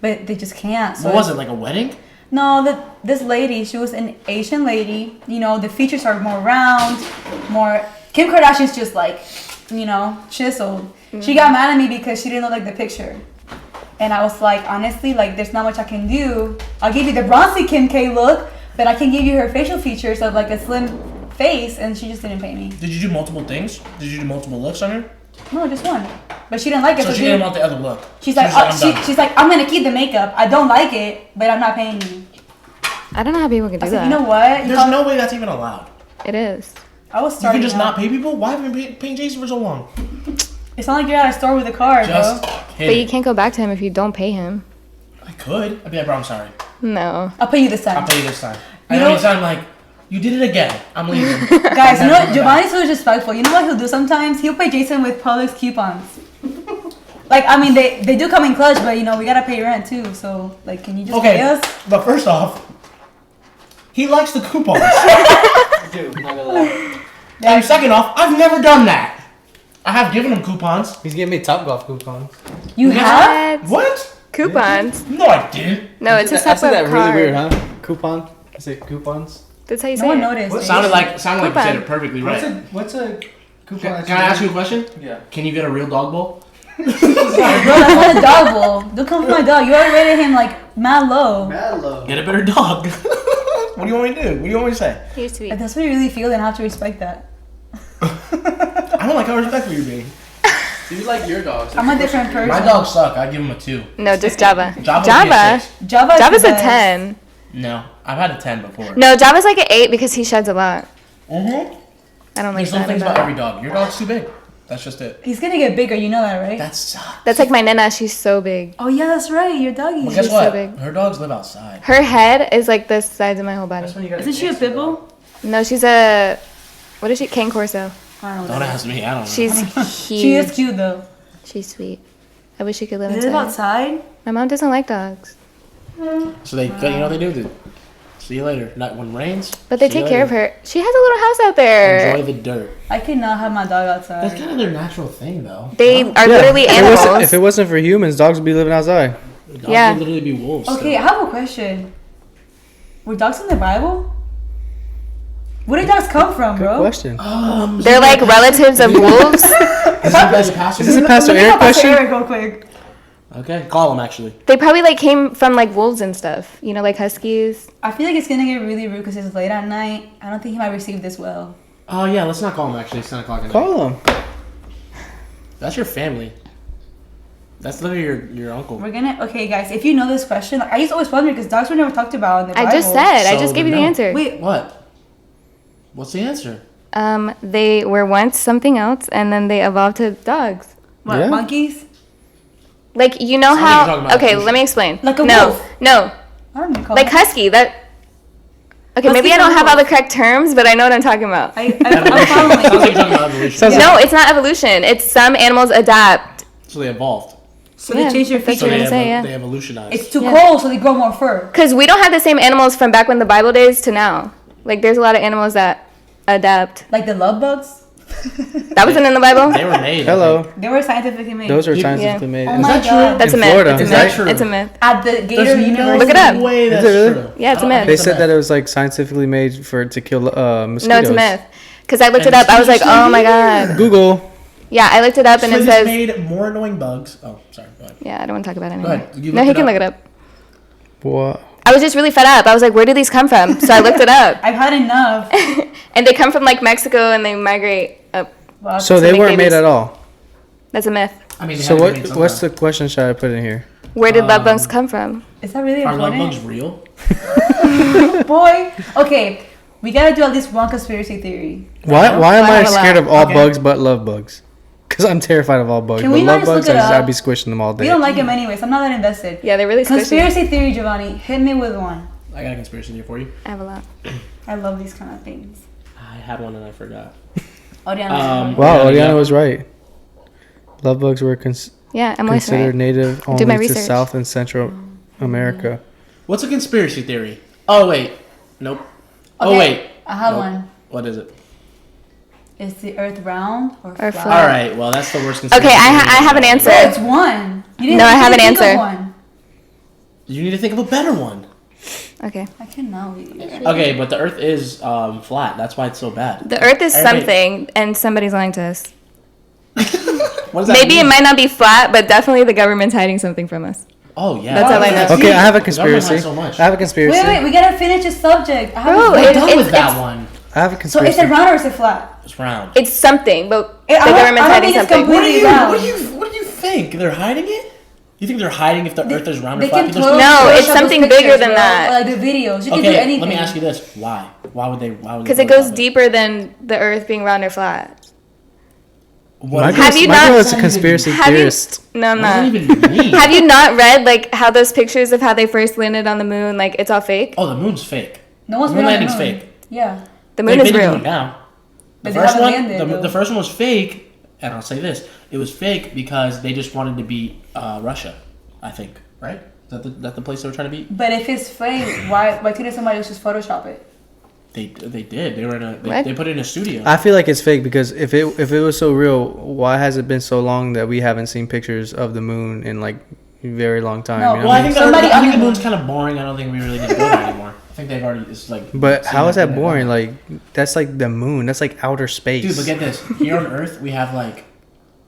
but they just can't. So What was it, like a wedding? No, this lady, she was an Asian lady. You know, the features are more round, more. Kim Kardashian's just like, you know, chiseled. She got mad at me because she didn't look like the picture. And I was like, honestly, like, there's not much I can do. I'll give you the bronzy Kim K look, but I can give you her facial features of like a slim face, and she just didn't pay me. Did you do multiple things? Did you do multiple looks on her? No, just one. But she didn't like it. So she didn't want the other look. She's like, I'm done. she's like, I'm gonna keep the makeup. I don't like it, but I'm not paying you. I don't know how people can do I said, that. you know what? There's no way that's even allowed. It is. I was You starting can just out. not pay people? Why have you been paying Jason for so long? It's not like you're at a store with a card, Just bro. hit But you it. can't go back to him if you don't pay him. I could. I'd be like, bro, I'm sorry. No. I'll pay you this time. I'll pay you this time. You And know- every time, like, you did it again. I'm leaving. Guys, you know what? Never come back. Jovani's so disrespectful. You know what he'll do sometimes? He'll pay Jason with Publix coupons. Like, I mean, they do come in clutch, but, you know, we gotta pay rent, too. So, like, can you just pay Okay, us? but first off, he likes the coupons. Dude, not gonna lie. And second off, I've never done that. I have given him coupons. He's giving me Topgolf coupons. You have? What? Coupons? No, I didn't. No, it's a I said separate that card. really weird, huh? Coupon? I say coupons. That's how you No say one it. noticed. What? it. Sounded like you said Coupon. it perfectly right. What's a coupon? Can I ask you a question? Yeah. Can you get a real dog bowl? Bro, that's not a dog bowl. Don't come for my dog. You already rated him, like, mad low. Mallow. Get a better dog. What do you want me to do? What do you want me to say? Here's sweet. If that's what you really feel, then I have to respect that. I don't like how respectful you're being. You like your dogs. I'm a different person. My dogs suck. I give them a 2. No, just Java. Java. Java. Java Java's the a best. 10. No, I've had a 10 before. No, Java's like an 8 because he sheds a lot. Mm-hmm. I don't like There's some that things about about every dog. Your dog's too big. That's just it. He's gonna get bigger, you know that, right? That sucks. That's like my Nana. She's so big. Oh, yeah, that's right. Your doggy. Well, guess She's so what? big. Her dogs live outside. Her head is like the size of my whole body. That's when you got Isn't she a pit bull? No, she's a... What is she? Cane Corso. I don't know. Don't ask me. I don't know. She's She is huge. cute, though. She's sweet. I wish she could live They live inside. outside? My mom doesn't like dogs. So they, you know what they do? They, see you later. Not when it rains. But they see you take care of later. her. She has a little house out there. Enjoy the dirt. I cannot have my dog outside. That's kind of their natural thing, though. They are literally animals. If it wasn't for humans, dogs would be living outside. Dogs Yeah. would literally be wolves. Okay, still. I have a question. Were dogs in the Bible? Where did dogs come from, Good bro? question. They're like relatives of wolves. Is this Pastor? Is this a Pastor Let me Eric call Pastor question? Eric real quick. Okay, call him actually. They probably like came from like wolves and stuff. You know, like huskies. I feel like it's gonna get really rude because it's late at night. I don't think he might receive this well. Oh yeah, let's not call him actually. It's 10 o'clock at night. Call him. That's your family. That's literally your uncle. We're gonna okay, guys. If you know this question, I used to always wonder because dogs were never talked about in the Bible. I just said. I So just gave you the no. answer. Wait, What? What's the answer? They were once something else, and then they evolved to dogs. what? Yeah. Monkeys? Like you know Sounds like you're talking how? about Okay, fish. let me explain. Like a no, wolf. no, I don't know. like husky. That. Okay, maybe Huskies I don't are have all the wolves. correct terms, but I know what I'm talking about. I'm Sounds like following. you're talking about evolution. Sounds No, it's not evolution. It's some animals adapt. So they evolved. So they change their that's So what features. I'm saying, yeah. they evolutionized. It's too Yeah. cold, so they grow more fur. Because we don't have the same animals from back when the Bible days to now. Like, there's a lot of animals that adapt. Like the love bugs. That wasn't in the Bible. They were made. I Hello. think. They were scientifically made. Those are You- scientifically made. Oh Is my that that god. true? That's a In myth. Florida, It's a Is myth. that true? It's a myth. At the Gator There's University. Look it up. No way that's Is it really? true. Yeah, it's a I don't myth. think They it's a said that myth. it was like scientifically made for to kill mosquitoes. No, it's a myth. Because I looked And it up. I was like, mosquitoes oh my stay god. Google. Yeah, I looked it up So and they it just says. made more annoying bugs. Oh, sorry. Go ahead. Yeah, I don't want to talk about it Go anymore. ahead. You No, looked he it can up? look it up. What? I was just really fed up. I was like, where do these come from? So I looked it up. I've had enough. And they come from like Mexico and they migrate up. Wow. So they make weren't made babies. at all. That's a myth. I mean, they So had to what? be made What's the sometime. question should I put in here? Where did love bugs come from? Is that really Are love important? bugs real? Boy. Okay. We gotta do at least one conspiracy theory. Why am I have a scared lot. of all Okay. bugs but love bugs? Because I'm terrified of all bugs. Can But we not love just look bugs, it up? I'd be squishing them all We day. don't like him anyways. I'm not that invested. Yeah, they're really squishy. Conspiracy theory, Jovani. Hit me with one. I got a conspiracy theory for you. I have a lot. I love these kind of things. I had one and I forgot. Oryana. Wow, Yeah, Oryana yeah. was right. Love bugs were Yeah, I'm always considered right. native do only my to research. South and Central America. What's a conspiracy theory? Oh wait, nope. Oh Okay, wait, I have Nope. one. What is it? Is the Earth round or flat? flat? All right, well that's the worst. conspiracy Okay, I theory have an ever. answer. No, it's one. You didn't, No, I you have an didn't think answer. of one. You need to think of a better one. Okay. I cannot read it. Okay, but the Earth is flat. That's why it's so bad. The Earth is Everybody- something, and somebody's lying to us. What does that Maybe mean? it might not be flat, but definitely the government's hiding something from us. Oh yeah. That's all I know. Okay, I have a The government conspiracy. has so much. I have a conspiracy. Wait, we gotta finish the subject. I have Bro, a- We're it- done it's- with that it's- one. I have a so conspiracy. is it round or is it flat? It's round. It's something, but the I don't- government's I don't hiding think it's something. complete- What do you think? They're hiding it? You think they're hiding if the Earth is round or They flat? can Because totally No, Photoshop it's those something pictures, bigger than bro. that. Or like the videos. You can do okay, anything. let me ask you this: Why? Why would they? Because it goes deeper than the Earth being round or flat. Have you Michael not- is a conspiracy Have you? theorist. No, I'm What does not. that even mean? Have you not read like how those pictures of how they first landed on the moon, like it's all fake? Oh, the moon's fake. No one's The been moon on the landing's moon. fake. Yeah. The moon They've is been to the real. moon now. The But they first haven't one, landed, the though. first one was fake, and I'll say this: it was fake because they just wanted to beat Russia. I think, right? Is that the place they were trying to beat? But if it's fake, why couldn't somebody else just Photoshop it? They did. They were in What? they put it in a studio. I feel like it's fake because if it was so real, why has it been so long that we haven't seen pictures of the moon in like a very long time? No, you know well, what I I mean? think Somebody I think on the the moon's moon. kind of boring. I don't think we really need to go there anymore. I think they've already. It's like. But how is that seen it, boring? been there. Like that's like the moon. That's like outer space. Dude, but get this. Here on Earth, we have like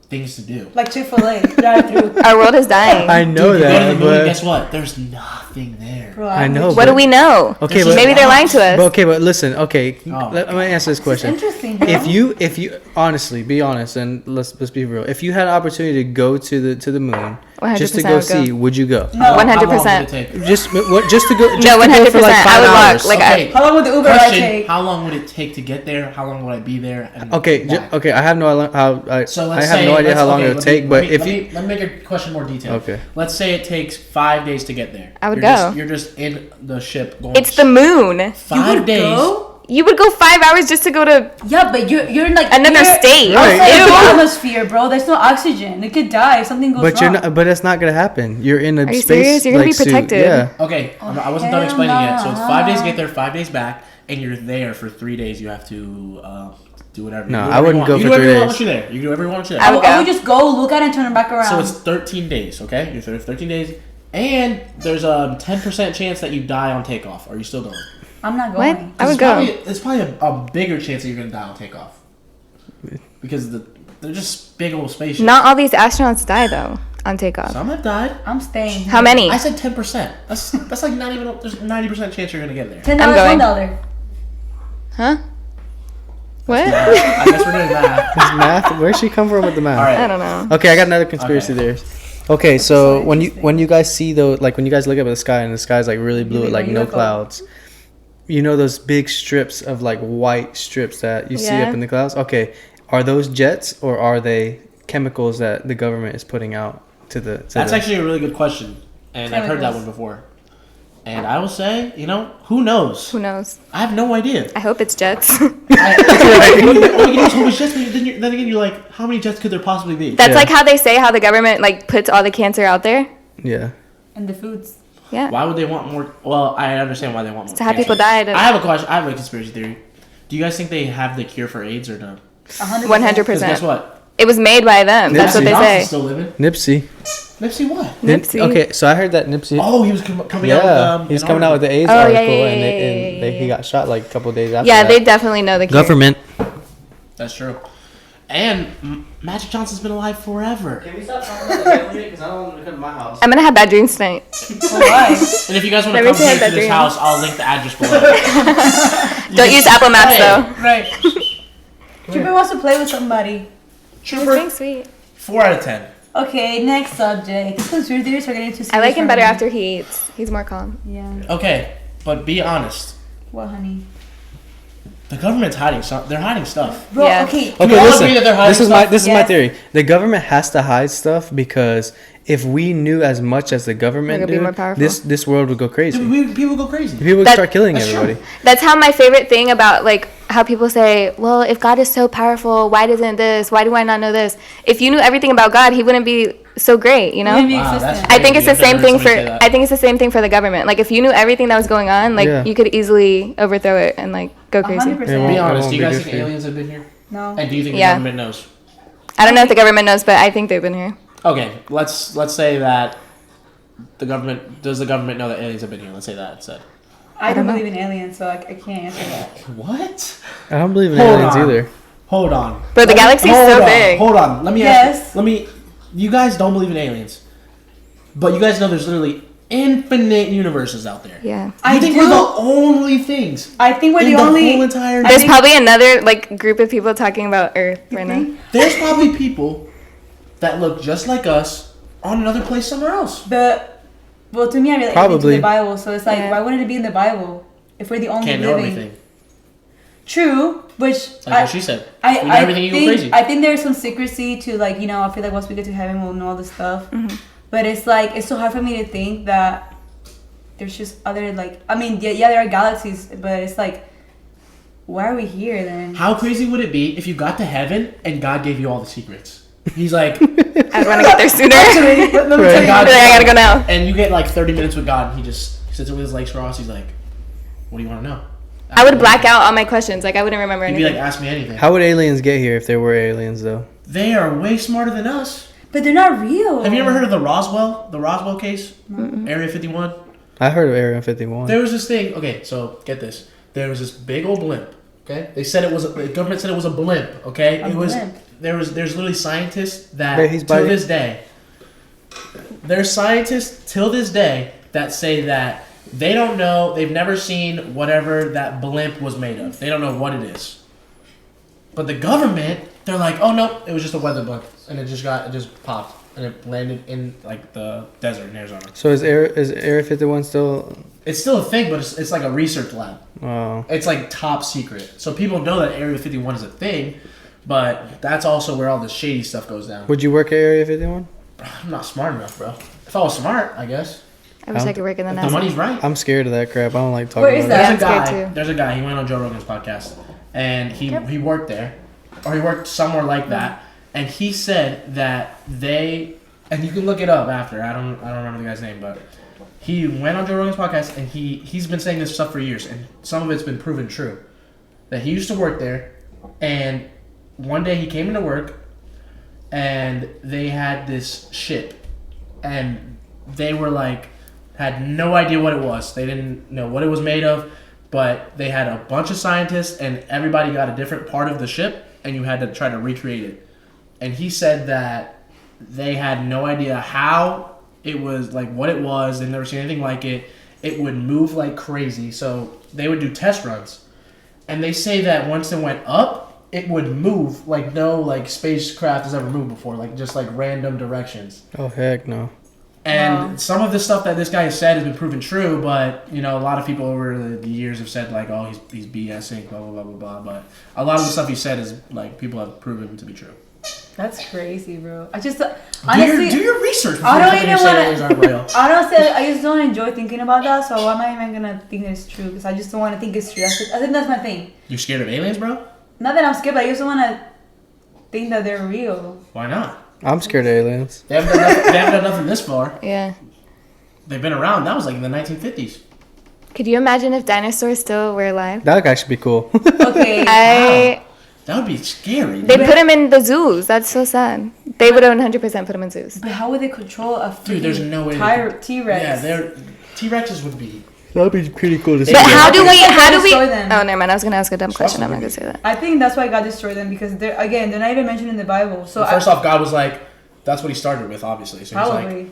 things to do. Like Chick-fil-A, drive through. Our world is dying. I know Dude, you go to the that, moon, and but guess what? There's nothing there. Bro, I know. What do we know? Okay, There's but just Maybe they're lying to us. But okay, but listen. Okay, Oh, let me answer this question. interesting, bro. If you honestly be honest and let's be real. If you had an opportunity to go to the moon 100% just to I go would go. see, would you go? No. How long would 100%. it take? Just what? Just to go? Just No, to go for 100%. like 5 I would walk, hours. like, Okay. How long would the Uber ride Question: take? how long would it take to get there? How long would I be there? And Okay, back? okay. I have no So I let's have say, no idea let's- how long okay, it would let me- take. But let me- if let you me, let me make your question more detailed. Okay. Let's say it takes 5 days to get there. I would You're go. You're just in the ship going. It's the moon. 5 days. Go? You would go 5 hours just to go to Yeah, but you're in like another you're state. Right. outside of the Ew. atmosphere, bro. There's no oxygen. It could die if something goes but you're wrong. not. But it's not gonna happen. You're in a Are you space. serious? You're gonna like, be suit. protected. Yeah. Okay, I wasn't hell done explaining yet. So it's 5 days to no. get there, 5 days back, and you're there for 3 days. You have to do whatever. No, You do I whatever wouldn't you go want. for You do 3 whatever you want days. once you're there. You do whatever you want once you're I there. would I would just go look at it and turn it back around. So it's 13 days, okay? You're there 13 days, and there's a 10% chance that you die on takeoff. Are you still going? I'm not what? going. I would go. It's probably a bigger chance that you're gonna die on takeoff because they're just big old spaceships. Not all these astronauts die though on takeoff. Some have died. I'm staying. How many? I said 10%. That's like not even. There's 90% chance you're gonna get there. $10, I'm going. $1. Huh? What? I guess we're doing that. Math. Where'd she come from with the math? All right. I don't know. Okay, I got another conspiracy Okay. theory. Okay, so when you guys see those, like when you guys look up at the sky and the sky's like really blue with like no UFO. clouds, you know those big strips of like white strips that you see Yeah. up in the clouds. Okay, are those jets or are they chemicals that the government is putting out to the? That's actually a really good question, and I've heard that Chemicals. one before. And I will say, who knows? Who knows? I have no idea. I hope it's jets. All you can do is hope it's jets, but then again, you're like, how many jets could there possibly be? That's Yeah. like how they say how the government like puts all the cancer out there. yeah. And the foods. Yeah. Why would they want more? Well, I understand why they want more. To have cancer. people die. I have a question. I have a conspiracy theory. Do you guys think they have the cure for AIDS or no? 100%. 100%. Because guess what? It was made by them. That's what Nipsey they Hussle's say. Still living. Nipsey. Nipsey what? Nipsey. Okay, so I heard that Nipsey. Oh, he was coming out. yeah, With, he's an coming out with the AIDS Oh, yeah, article, yeah, and, yeah, and yeah, he yeah. got shot like a couple days after. Yeah, that. they definitely know the cure. government. That's true. And Magic Johnson's been alive forever. Can we stop talking about the government? Because I don't want to come to my house. I'm gonna have bad dreams tonight. Oh, why? And if you guys want to Let me come see here if to that this dream- house, I'll link the address below. Don't use Apple Maps Hey. though. Right. Trooper wants to play with somebody. It's Trooper, being sweet. 4 out of 10. Okay, next subject. Conspiracy theories are getting too serious. I like him for better me. after he eats. He's more calm. Yeah. Okay, but be honest. What, honey? The government's hiding stuff. They're hiding stuff. Bro, Yeah. okay. Can we Okay, all listen. agree that they're hiding This is my stuff? this is my Yes. theory. The government has to hide stuff because if we knew as much as the government We're gonna be more did, powerful. this world would go crazy. People go crazy. People would That- start killing That's true. everybody. That's how my favorite thing about like how people say, well, if God is so powerful, why doesn't this? Why do I not know this? If you knew everything about God, he wouldn't be so great, you know? Wouldn't be Wow, that's existent. I think it's the I've never same heard thing for. somebody say that. I think it's the same thing for the government. Like if you knew everything that was going on, like Yeah. you could easily overthrow it and like go crazy. 100%. It won't- Be it honest, won't do you be guys good think for you. aliens have been here? No. And do you think Yeah. the government knows? I don't know if the government knows, but I think they've been here. Okay, let's say that the government does the government know that aliens have been here? Let's say that instead. I don't don't know. believe in aliens, so I can't answer that. What? I don't believe in Hold aliens on. either. Hold on. Bro, the galaxy's Hold so on, big. Hold on. Let me Yes. ask. Let me. You guys don't believe in aliens, but you guys know there's literally infinite universes out there. Yeah. You think we're the only things I think we're in the only. whole entire? I There's think- probably another like group of people talking about Earth right now. There's probably people that look just like us on another place somewhere else. Well, to me, I relate Probably. to the Bible, so it's like, Yeah. why wouldn't it be in the Bible if we're the only Can't know living? everything. True, which Like what she said. I, We know I everything, you go think crazy. I think there's some secrecy to like I feel like once we get to heaven we'll know all this stuff. Mm-hmm. But it's like it's so hard for me to think that there's just other like I mean yeah there are galaxies, but it's like why are we here then? How crazy would it be if you got to heaven and God gave you all the secrets? He's like, I want to get there sooner. Actually, let me tell you, God, I gotta go now. and you get like 30 minutes with God, and he just sits with his legs crossed. He's like, "What do you want to know?" I would black out all my questions. Like I wouldn't remember He'd be anything. like, "Ask me anything." How would aliens get here if there were aliens, though? They are way smarter than us. but they're not real. Have you ever heard of the Roswell case? Area 51? I heard of Area 51. There was this thing. Okay, so get this. There was this big old blimp. Okay, they said the government said it was a blimp. Okay, A it was. blimp. There's literally scientists that Wait, he's to biting. this day. There's scientists till this day that say that they don't know. They've never seen whatever that blimp was made of. They don't know what it is. But the government, they're like, oh no, it was just a weather blimp, and it just popped, and it landed in like the desert in Arizona. So is Area 51 still? It's still a thing, but it's like a research lab. Oh, It's like top secret. So people know that Area 51 is a thing, but that's also where all the shady stuff goes down. would you work at Area 51? I'm not smart enough, bro. If I was smart, I guess. I wish I could work in the If NASA. the money's right. I'm scared of that crap. I don't like talking Where is about that? it. There's a I'm guy. scared too. There's a guy. He went on Joe Rogan's podcast, and he worked there, or he worked somewhere like that, and he said that and you can look it up after. I don't remember the guy's name, but he went on Joe Rogan's podcast, and he's been saying this stuff for years, and some of it's been proven true. That he used to work there, and one day he came into work, and they had this ship, and they were like, had no idea what it was. They didn't know what it was made of, but they had a bunch of scientists, and everybody got a different part of the ship, and you had to try to recreate it. And he said that they had no idea how it was, like what it was. They've never seen anything like it. It would move like crazy, so they would do test runs. And they say that once it went up, it would move like no like spacecraft has ever moved before, like just like random directions. Oh heck no. And Wow. some of the stuff that this guy has said has been proven true, but a lot of people over the years have said like, oh, he's BSing, blah blah blah blah blah. But a lot of the stuff he said is like people have proven to be true. That's crazy, bro. I just honestly do your research. Before I don't you even say wanna- aliens aren't real. I don't say I just don't enjoy thinking about that. So why am I even gonna think it's true? Because I just don't want to think it's true. I think that's my thing. You scared of aliens, bro? Not that I'm scared, but I just don't want to think that they're real. Why not? I'm scared of aliens. They haven't done nothing this far. Yeah. They've been around. That was like in the 1950s. Could you imagine if dinosaurs still were alive? That would actually be cool. Okay. That would be scary. They put them in the zoos. That's so sad. They would 100% put them in zoos. But how would they control a Dude, there's no way. T-Rex? Yeah, T-Rexes would be. That'd be pretty cool to see. But Yeah. how do we? Destroy them. Oh, never mind. I was gonna ask a dumb question. I'm not gonna say that. I think that's why God destroyed them because they're not even mentioned in the Bible. So First off, God was like, that's what he started with, obviously. So he's like, probably.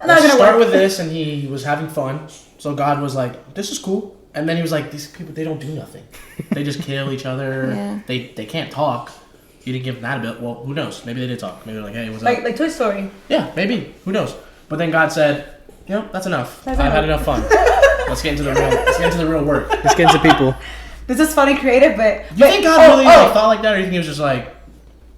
I'm not let's gonna start work. with this, and he was having fun. So God was like, this is cool. And then he was like, these people, they don't do nothing. They just kill each other. Yeah. They can't talk. He didn't give them that a bit. Well, who knows? Maybe they did talk. Maybe they're like, hey, what's up? Like Toy Story. Yeah, maybe. Who knows? But then God said, that's enough. That's I've had enough. enough fun. Let's get into the real work. Let's get into people. This is funny, creative, but You think God really like, thought like that, or you think he was just like,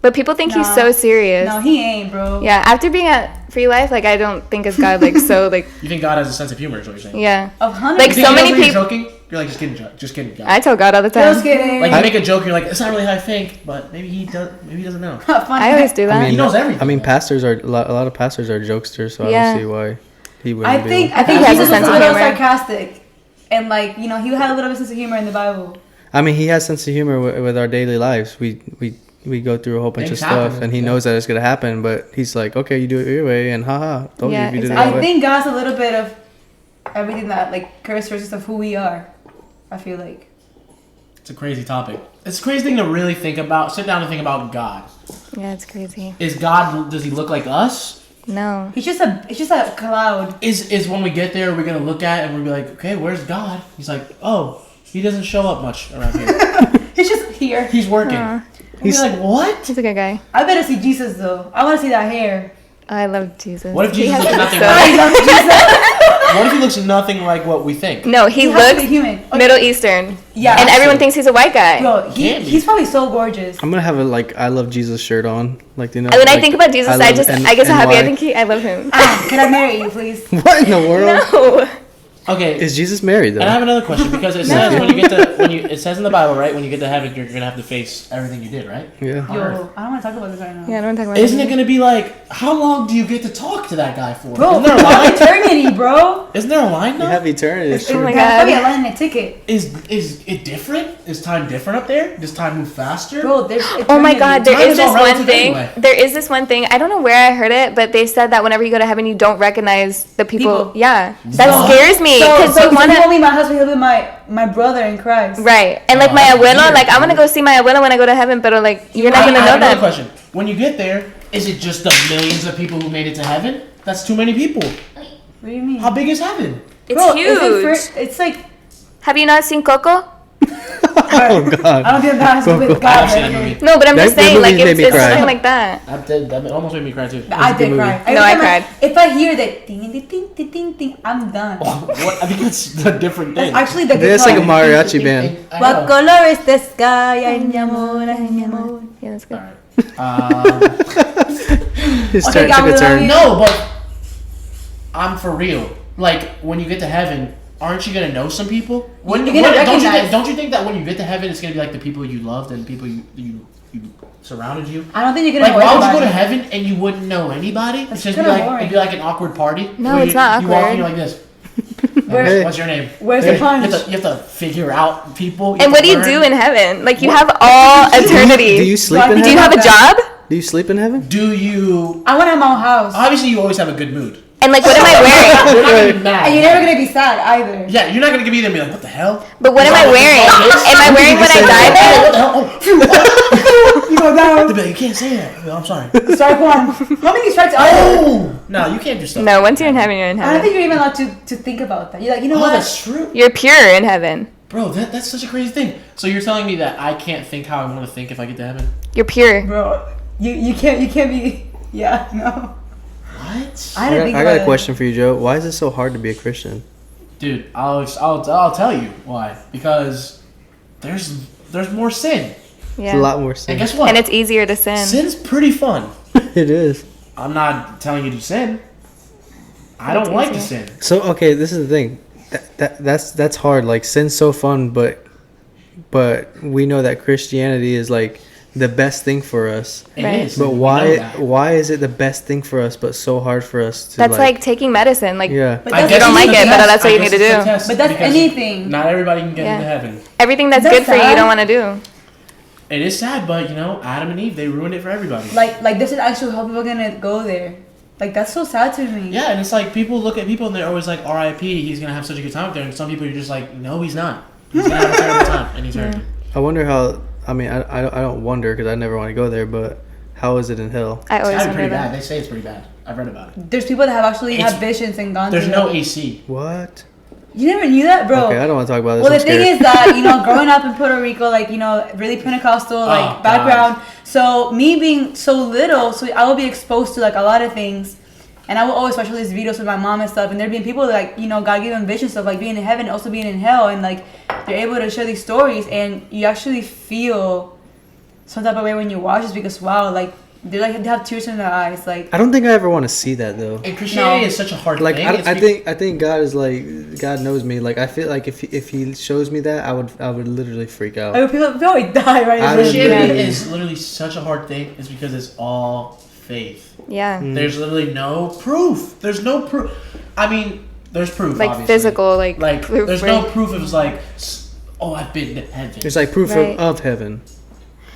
But people think he's Nah. so serious. No, he ain't, bro. Yeah. After being at Free Life, like I don't think as God like so like you think God has a sense of humor? Is what you're saying? yeah. Of 100. Like, You think so he knows many when you're peop- joking? You're like, just kidding, God. I tell God all the time. Just kidding. Like, you make a joke, you're like, it's not really how I think, but maybe he doesn't know. Funny. I always do that. He knows everything. I mean, pastors are a lot of pastors are jokesters, so I Yeah. don't see why he wouldn't. I think he has a Jesus was sense a of little humor. sarcastic, and like he had a little bit of sense of humor in the Bible. I mean, he has sense of humor with our daily lives. We go through a whole bunch Things of stuff, happen, and he yeah. knows that it's gonna happen. But he's like, okay, you do it your way, and haha, told Yeah, you if you did it exactly. that I way. think God's a little bit of everything that like characteristics of who we are. I feel like. It's a crazy topic. It's a crazy thing to really think about. Sit down and think about God. Yeah, it's crazy. Does he look like us? No. It's just a cloud. Is when we get there, we're going to look at it and we'll be like, okay, where's God? He's like, oh, he doesn't show up much around here. He's just here. He's working. Aw. He's like, what? He's a good guy. I better see Jesus though. I want to see that hair. I love Jesus. What if He Jesus has looks it nothing so- like? I love Jesus. What if he looks nothing like what we think? No, he has to looks be human. Okay. Middle Eastern. Yeah. And everyone Absolutely. thinks he's a white guy. Bro, Can't be. he's probably so gorgeous. I'm gonna have a like I love Jesus shirt on, like And when I like, think about Jesus, I love get N- so happy. I NY. think I love him. Can I marry you, please? What in the world? No. Okay. Is Jesus married though? And I have another question because it says it says in the Bible, right? When you get to heaven, you're gonna have to face everything you did, right? Yeah. On Yo, earth. I don't want to talk about this right now. Yeah, I don't talk about Isn't it gonna be like, how long do you get to talk to that guy for? Bro, Isn't there a line? eternity, bro. Isn't there a line You though? have eternity. It's Oh true. my That's God. probably a line and a ticket. Is it different? Is time different up there? Does time move faster? Bro, there's Oh my eternity. God, there Time is is this all one relative thing. anyway. There is this one thing. I don't know where I heard it, but they said that whenever you go to heaven, you don't recognize the people. People. Yeah, that No. scares me because so you want he to. won't be my husband, he'll be my brother in Christ. Right, and like Oh, my that's abuela, weird, like I'm gonna dude. go see my abuela when I go to heaven, but like you're not gonna I know have another them. question. When you get there, is it just the millions of people who made it to heaven? That's too many people. What do you mean? How big is heaven? It's Bro, huge. It's like Have you not seen Coco? Oh God. I don't get embarrassed Go, with go. I God. have seen that right? movie. No, but I'm That- just that saying, like movie made me it's cry. something like that. That almost made me cry too. I a good did movie. cry. No, I Every time cried. If I hear that ding ding ding ding ding ding, I'm done. What? I think it's a different thing. That's actually the It's like a guitar. mariachi band. I What know. color is the sky? Ay, mi amor, ay, mi amor. Yeah, that's good. Alright. His Okay, turn God, took we a love turn. you. No, but I'm for real. Like when you get to heaven, aren't you gonna know some people? You're gonna recognize- don't you think that when you get to heaven, it's gonna be like the people you loved and people you surrounded you? I don't think you're gonna Like, know why would you go to everybody. heaven and you wouldn't know anybody? That's It's just kinda be like boring. it'd be like an awkward party. No, where it's you, not You walk in, awkward. you're like this. Where- What's your name? Where's the You have punch? to- You have to figure out people. And what do you do in heaven? Like you have all eternity. Do you sleep in Do Do you heaven? have a job? Do you sleep in heaven? Do you? I want to have my own house. Obviously, you always have a good mood. And like what am I wearing? You're not gonna be mad. And you're never gonna be sad either. Yeah, you're not gonna be there and be like, what the hell? But what am I wearing? Am I wearing what I died Hey, for? what the hell? Oh, You go they'll down. be like, you can't say that. I'm sorry. Strike one. How many strikes are there? Oh, no, you can't do stuff. No, once you're in heaven, you're in I don't think heaven. you're even allowed to think about that. You're like, you know Oh, what? that's true. You're pure in heaven. Bro, that's such a crazy thing. So you're telling me that I can't think how I want to think if I get to heaven? You're pure. Bro, you can't be. Yeah, no. What? I didn't think I about got a it. question for you, Joe. Why is it so hard to be a Christian? Dude, I'll tell you why. Because there's more sin. It's a Yeah. lot more And sin. guess what? And it's easier to sin. Sin's pretty fun. It is. I'm not telling you to sin. I It's don't like to easier. sin. So okay, this is the thing. That's hard. Like sin's so fun, but we know that Christianity is like the best thing for us. It Right. is. But We know why that. is it the best thing for us but so hard for us to That's like taking medicine. Like yeah. But I that's guess don't it's like a it, but test. that's what I you guess need to it's a do. test But that's because anything. Not everybody can get Yeah. into heaven. everything that's That's good for you, you sad. don't want to do. It is sad, but you know, Adam and Eve, they ruined it for everybody. Like this is actually how people gonna go there. Like that's so sad to me. Yeah, and it's like people look at people and they're always like, R.I.P. He's gonna have such a good time up there, and some people you're just like, no, he's not. He's gonna have a terrible time, and he's hurting. I wonder how. I mean, I don't wonder because I never want to go there. But how is it in hell? I It's always gotta be wonder pretty bad. that. They say it's pretty bad. I've read about it. There's people that have actually It's- had visions and gone There's through no that. AC. What? You never knew that, bro. Okay, I don't want to talk about this. Well, I'm the thing scared. is that, you know, growing up in Puerto Rico, like, you know, really Pentecostal, like, God. background. So, me being so little, so I will be exposed to, like, a lot of things. And I will always watch all these videos with my mom and stuff. And there being people that, like, you know, God gave them visions of, like, being in heaven and also being in hell. And, like, they're able to share these stories. And you actually feel some type of way when you watch this because, wow, like, they have tears in their eyes. Like I don't think I ever want to see that though. And Christianity is such a hard Like thing. I think God is like, God knows me. Like I feel like if he shows me that, I would literally freak out. I mean, people probably die right I away. Christianity is literally such a hard thing. It's because it's all faith. Yeah. There's literally no proof. There's no proof. I mean, there's proof. Like obviously. physical, like proof, there's right? no proof. It was like, oh, I've been to heaven. There's like proof Right. of heaven.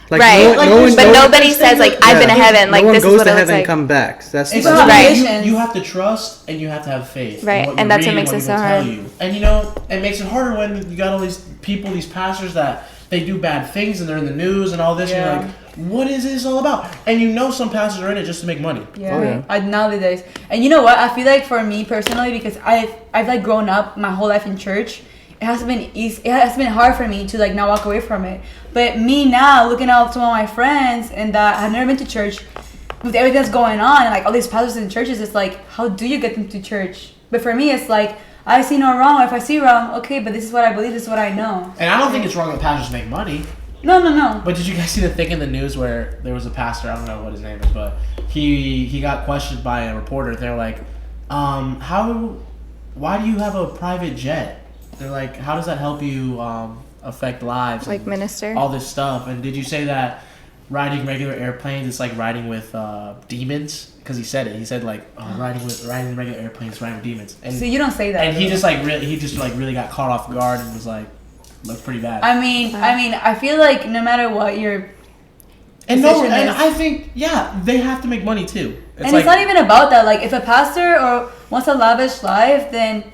Like right. But nobody says like I've been to heaven. Like no one this goes is what to it looks heaven and like. come back. That's It's People have right. patience. You have to trust and you have to have faith. Right, what and you that's read what makes and it so people hard. tell you. And you know, it makes it harder when you got all these people, these pastors that they do bad things and they're in the news and all this. Yeah. And you're like, what is this all about? And you know, some pastors are in it just to make money. Yeah, Oh, yeah. Nowadays. And you know what? I feel like for me personally, because I've like grown up my whole life in church, it has been easy. It has been hard for me to like not walk away from it. But me now, looking at some of my friends and that have never been to church, with everything that's going on and like all these pastors in churches, it's like, how do you get them to church? But for me, it's like, I see no wrong. If I see wrong, okay, but this is what I believe. This is what I know. And I don't think it's wrong that pastors make money. No. But did you guys see the thing in the news where there was a pastor, I don't know what his name is, but he got questioned by a reporter. They're like, why do you have a private jet? They're like, how does that help you affect lives? Like and minister. all this stuff. And did you say that riding regular airplanes is like riding with demons? Because he said it. He said like riding regular airplanes, riding with demons. And See, you don't say that. and he though. just really got caught off guard and was like, looked pretty bad. I mean, I feel like no matter what your And position is- I think they have to make money too. It's not even about that. Like, if a pastor or wants a lavish life, then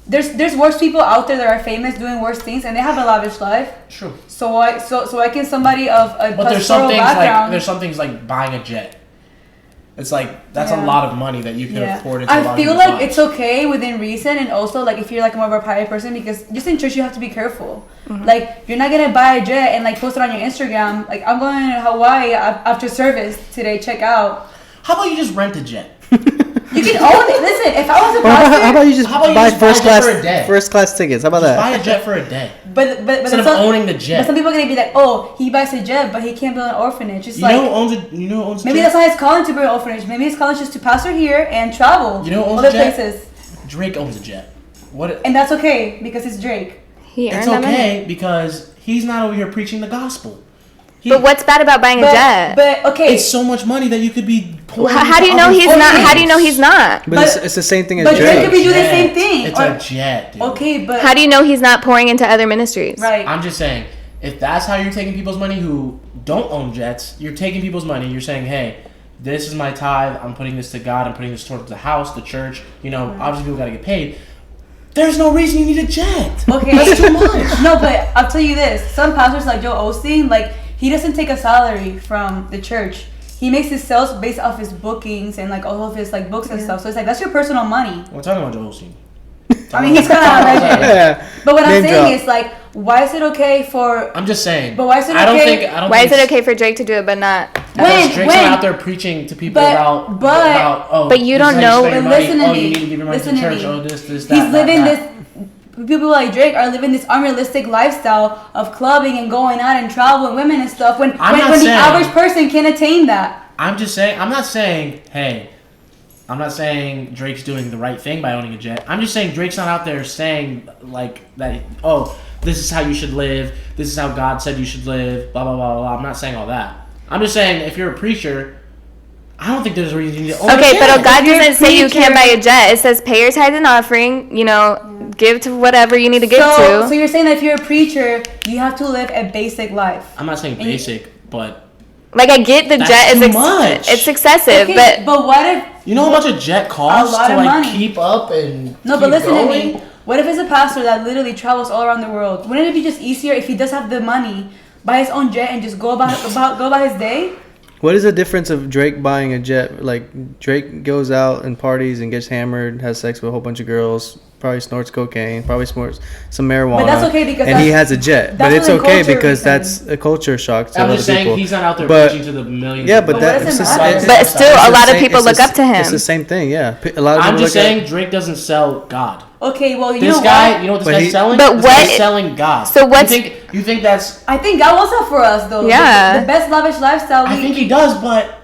there's worse people out there that are famous doing worse things, and they have a lavish life. True. So why can somebody of a But there's some pastoral things background? there's some things like buying a jet. It's like that's Yeah. a lot of money that you can afford. Into a lot I of feel people's like lives. it's okay within reason, and also like if you're like more of a private person, because just in church you have to be careful. Like, you're not gonna buy a jet and like post it on your Instagram. Like, I'm going to Hawaii after service today. Check out. How about you just rent a jet? You can own it. Listen, if I was a Well, pastor, how about you just How about you buy just buy a jet for a day? first class tickets? How about Just buy that? a jet for a day. but Instead of some- owning the But jet. some people are gonna be like, oh, he buys a jet, but he can't build an orphanage. It's You like, know who owns a maybe jet? that's not his calling to build an orphanage. Maybe his calling is just to pastor here and travel You know who owns other a jet? places, Drake owns a jet. What? and that's okay because it's Drake. He earned It's that money. okay because he's not over here preaching the gospel. But what's bad about buying a jet? But okay, It's so much money that you could be. pouring How do you into know other he's not? things. How do you know he's not? But it's the same thing as but Drake Drake. could be doing the Jet. same thing. It's or- a jet, dude. okay, but How do you know he's not pouring into other ministries? right? I'm just saying, if that's how you're taking people's money who don't own jets, you're taking people's money. You're saying, hey, this is my tithe. I'm putting this to God. I'm putting this towards the house, the church. You know, obviously people got to get paid. There's no reason you need a jet. Okay, That's too much. No, but I'll tell you this: some pastors like Joe Osteen, like, he doesn't take a salary from the church. He makes his sales based off his bookings and like all of his like books and stuff. So it's like, that's your personal money. We're talking about Joel Osteen. I mean, he's kind of legend. Yeah. But what I'm Name saying drop. is like, why is it okay for? I'm just saying. But why is it I don't okay- think. I don't Why think is it it's- okay for Drake to do it but not? Because Drake's when- not out there preaching to people But- about. but- about, oh, but you this is don't how know- spend your But money. listen to Oh, me. you need to give your money Listen to to church. me. Oh, this, that. He's living that. this. People like Drake are living this unrealistic lifestyle of clubbing and going out and traveling women and stuff. When I'm not the saying- average person can't attain that. I'm just saying. I'm not saying. Hey, I'm not saying Drake's doing the right thing by owning a jet. I'm just saying Drake's not out there saying like that. Oh, this is how you should live. This is how God said you should live. Blah blah blah blah. I'm not saying all that. I'm just saying if you're a preacher, I don't think there's a reason you need to own a Okay, jet. but God you're a doesn't say you can't buy preacher- a jet. It says pay your tithe and offering. You know, give to whatever you need to give So to. you're saying that if you're a preacher, you have to live a basic life. I'm not saying And you- basic, but Like, I get the That's jet is too much. it's excessive, Okay, but what if? you know how much a jet costs lot to of like money. keep up and No, keep but listen going? to me. What if it's a pastor that literally travels all around the world? Wouldn't it be just easier if he does have the money, buy his own jet, and just go about his day? What is the difference of Drake buying a jet? Like, Drake goes out and parties and gets hammered, has sex with a whole bunch of girls, probably snorts cocaine, probably snorts some marijuana. But that's okay because and he that's- has a jet. that's But it's what the okay culture because is that's a culture shock to I'm other just saying people. he's not out there But- preaching to the millions. Yeah, of but But people. what does it that's matter? But still, a lot of people look up to him. It's the same thing, yeah. A lot of I'm people just look saying at- Drake doesn't sell God. Okay, well, you This know guy, what? you know what this But guy's he- selling? But This what- guy's selling God. So what's- you think that's? I think God wants that for us, though. Yeah. The best lavish lifestyle. I think he does, but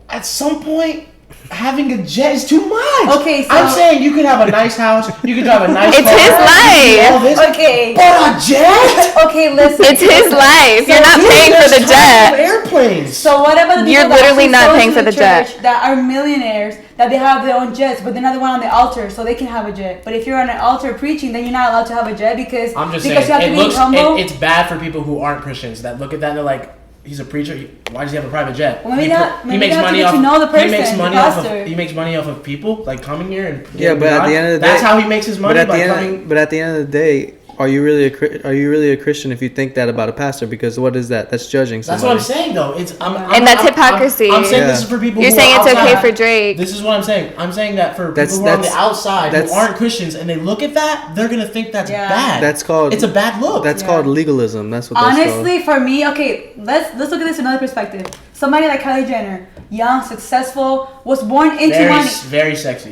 at some point, having a jet is too much. Okay, so I'm saying you could have a nice house, you could drive a nice It's car. his life. All this, okay. but a jet? Okay, listen. It's his life. You're not Dude, paying for there's the tons of jet. airplanes. So what about the people You're that literally actually not sow paying to for the jet. church that are millionaires, that they have their own jets, but they're not the one on the altar, so they can have a jet. But if you're on an altar preaching, then you're not allowed to have a jet because I'm just because saying, you have to be humble. it's bad for people who aren't Christians that look at that and they're like, he's a preacher. Why does he have a private jet? Well, maybe he, not- maybe he makes you have to money get off. to know the person, he makes money the off of. pastor. He makes money off of people like coming here and Yeah, but at the end of the day, that's how he makes his money. But at by the coming. end, but at the end of the day, are you really a Christian if you think that about a pastor? Because what is that? That's judging That's somebody. what I'm saying, though. And that's hypocrisy. I'm saying Yeah. this is for people. You're who saying are it's okay outside. for Drake. This is what I'm saying. I'm saying that for That's- people who are on the that's- outside who that's- aren't Christians and they look at that, they're gonna think that's Yeah. bad. That's called. It's a bad look. That's Yeah. called legalism. That's what. That's Honestly, for me, okay, let's look at this from another perspective. Somebody like Kylie Jenner, young, successful, was born into very, money. very sexy.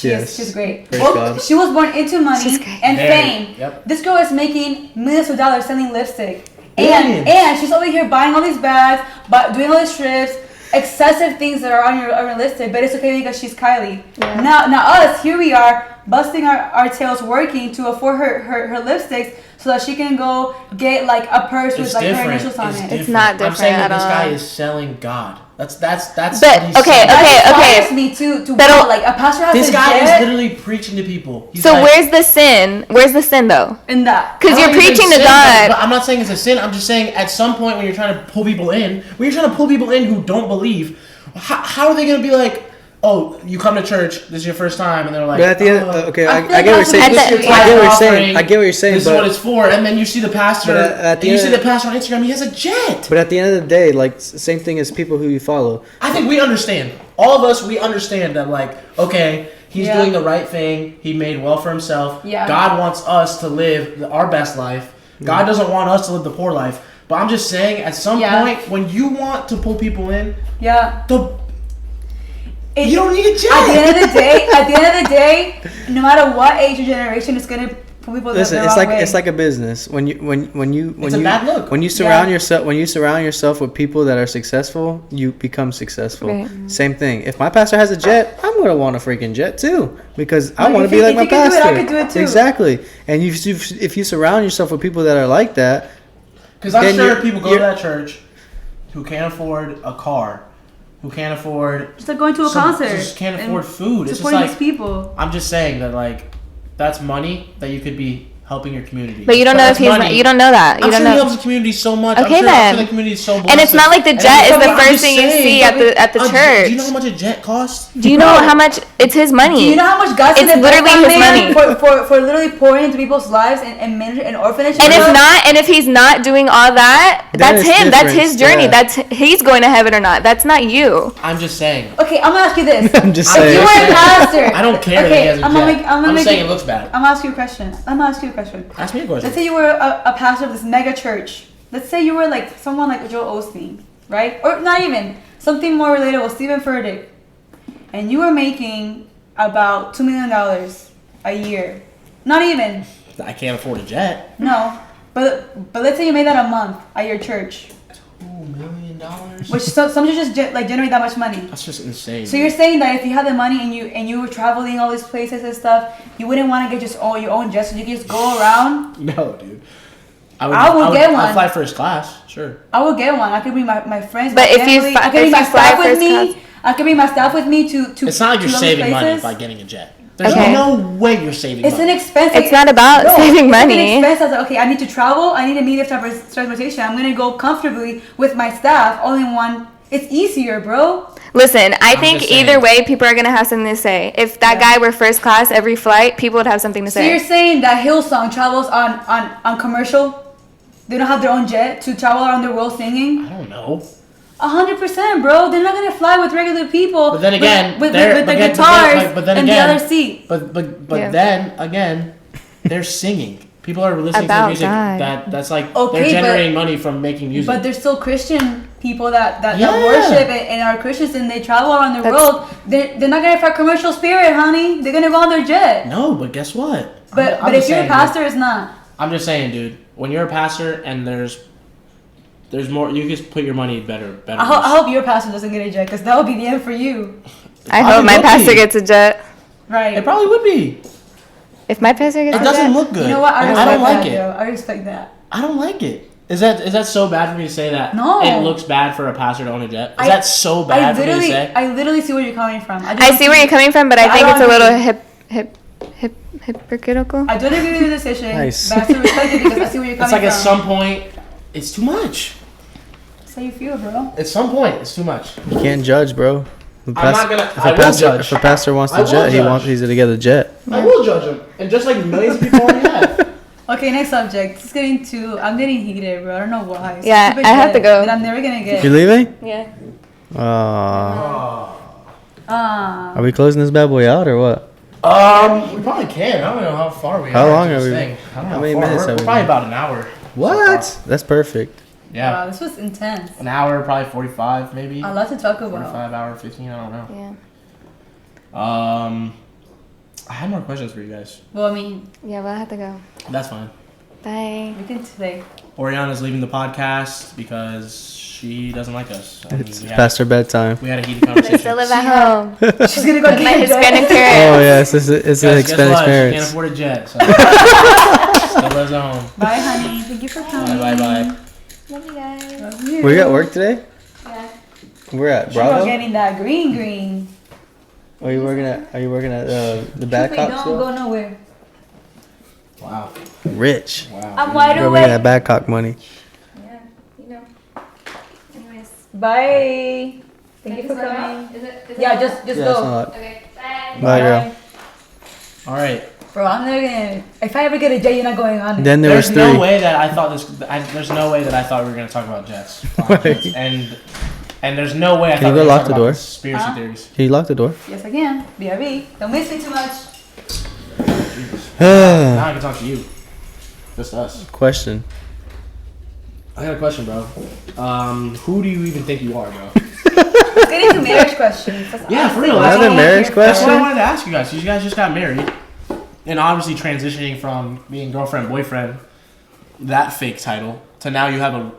Yes. She's great. Praise Well, God. she was born into money She's great. and Very, fame. yep. This girl is making millions of dollars selling lipstick. Billions. And she's over here buying all these bags, but doing all these trips, excessive things that are on your lipstick, but it's okay because she's Kylie. Yeah. Now us, here we are, busting our tails working to afford her lipsticks so that she can go get like a purse with It's like her different. initials on It's it. different. It's not I'm different saying that at this guy all. is selling God. That's But, what he's okay, saying. okay. That inspires me to Pero- wow, like a pastor has This a guy jet is literally preaching to people. He's So like, where's the sin? Where's the sin though? in that. Because I you're don't even preaching to sin, God. But I'm not saying it's a sin. I'm just saying at some point when you're trying to pull people in, who don't believe, how are they going to be like, oh, you come to church, this is your first time, and they're like, But at the end, oh, okay, I I feel get like what you're that's saying. what this is your Yeah. tithe I get what you're offering, saying. I get what you're saying. This is what it's for, and then you see the pastor, But at the and you see end- the pastor on Instagram, he has a jet. But at the end of the day, like same thing as people who you follow. I think we understand. All of us, we understand that, like, okay, he's Yeah. doing the right thing. He made well for himself. Yeah. God wants us to live our best life. God doesn't want us to live the poor life. But I'm just saying, at some Yeah. point, when you want to pull people in, Yeah. you don't need a jet. At the end of the day, no matter what age or generation, it's gonna put people Listen, the it's wrong like way. it's like a business. When you It's a bad look. when you surround yourself with people that are successful, you become successful. Right. Same thing. If my pastor has a jet, I'm gonna want a freaking jet too because I Like, want if to be he- like if my he can do it, I pastor. could do it too. Exactly. And if you surround yourself with people that are like that, Because I'm then sure you're- people go to you're- that church who can't afford a car, who can't afford just like going to a some- concert. just can't and afford food. It's just supporting like these people. I'm just saying that, like, that's money that you could be helping your community. But you don't know if That's he's. money. You don't know that. You I'm don't sure he know. helps the community so much. Okay, I'm sure then. the community is so blessed. And it's not like the And jet is the I'm first just thing you saying, see at the Do church. you know how much a jet costs? Do you know how much? It's his money. Do you know how much God's It's gonna bless literally that his man money. for literally pouring into people's lives and ministry and orphanage? And stuff? if he's not doing all that, Then that's it's him. That's different, his journey. yeah. That's he's going to heaven or not. That's not you. I'm just saying. Okay, I'm gonna ask you this. I'm just If saying. you were a pastor, I don't care that he Okay, has a I'm jet. gonna make- I'm gonna I'm make saying it- it looks bad. I'm gonna ask you a question. Ask me a question. Let's say you were a pastor of this mega church. Let's say you were like someone like Joel Osteen, right? Or not even something more relatable, Stephen Furtick, and you were making about $2 million a year. Not even. I can't afford a jet. No, but let's say you made that a month at your church, $2 million? which some churches just like generate that much money. That's just insane. So you're saying that if you had the money and you were traveling all these places and stuff, you wouldn't want to get just your own jet, so you can just go around. No, dude. I would get one. I'd fly first class, sure. I would get one. I could bring my friends. But my if you family. fi- I could bring if my you fly staff with first me. class- I could bring my staff with me to. It's not like you're to those saving money places. by getting a jet. There's Okay. no way you're saving It's money. an expense. It's not about saving money. It's an expense. I was like, okay, I need to travel. I need immediate transportation. I'm gonna go comfortably with my staff, all in one. It's easier, bro. Listen, I I'm think just either saying. way, people are gonna have something to say. If that guy were first class every flight, people would have something to So you're say. saying that Hillsong travels on commercial? They don't have their own jet to travel around the world singing? I don't know. 100%, bro. They're not gonna fly with regular people. But then again, with they're- the but then- guitars but then in again- the other seat. But Yeah. then again, they're singing. People are listening About to music God. that's like Okay, they're but- generating money from making music. But there's still Christian people that Yeah. worship and are Christians and they travel around the That's- world. They're not gonna fly commercial spirit, honey. They're gonna go on their jet. no, but guess what? But I'm if just you're a saying, pastor, it's not. I'm just saying, dude. When you're a pastor and there's There's more. You can put your money better. I hope your pastor doesn't get a jet, because that would be the end for you. I hope my pastor gets a jet. Right. It probably would be. If my pastor gets It a jet. doesn't look good. You know what? I don't like it. I respect that. I don't like it. Is that so bad for me to say that? No. It looks bad for a pastor to own a jet. Is that so bad for me to say? I literally see where you're coming from. I see where you're coming from, but I think it's a little hypocritical. I don't agree with your decision. Nice. But I still respect it because I see where you're coming from. It's like at some point, it's too much. That's how you feel, bro. At some point, it's too much. You can't judge, bro. I'm not gonna. I will judge. If a pastor wants I the will jet, judge. he's to get a jet. I will judge him, and just like millions of people already have. Okay, next subject. I'm getting heated, bro. I don't know why. It's Yeah, stupid I have jet to go. that I'm never gonna get. You're leaving? Yeah. Are we closing this bad boy out or what? We probably can. I don't know how far we are. How long into are this we? thing. I don't know How many far. minutes We're have we probably been? about an hour. What? That's perfect. Yeah. Wow, this was intense. An hour, probably 45, maybe. A lot to talk about. 45 hour, 15. I don't know. Yeah. I had more questions for you guys. Well, I mean, Yeah, well, I have to go. That's fine. Bye. we can today. Oriana's leaving the podcast because she doesn't like us. I mean, It's past her bedtime. we had a heated I conversation. still live at home She's gonna go with my get a jet. Hispanic Oh parents. yes, it's an Guys, guess expensive what? She can't experience. afford a jet, so still lives at home. Bye, honey. Thank you for coming. Bye. Love you guys. Love you. Were you at work today? Yeah. We're at She was Bravo. getting that green. Are you working at the Wait, Badcock don't store? go nowhere. Wow. Rich. Wow. I'm wide You're making awake. that Badcock money. Yeah, you know. Anyways. Bye. Thank you for coming. Is it Yeah, just Yeah, it's go. not. Okay, bye. Bye, girl. All right. Bro, I'm never gonna. If I ever get a jet, you're not going on it. Then there was There's three. no way that I thought this. There's no way that I thought we were gonna talk about jets. Right. And there's no way I Can thought you we go were lock gonna the talk door? about conspiracy theories. Can you lock the door? Yes, I can. BRB. Don't miss me too much. Now I can talk to you. Just us. Question. I got a question, bro. Who do you even think you are, bro? Let's get into marriage questions. That's Yeah, for real. Another That's what- marriage That's what I question? wanted to ask you guys. So you guys just got married, and obviously transitioning from being girlfriend boyfriend, that fake title, to now you have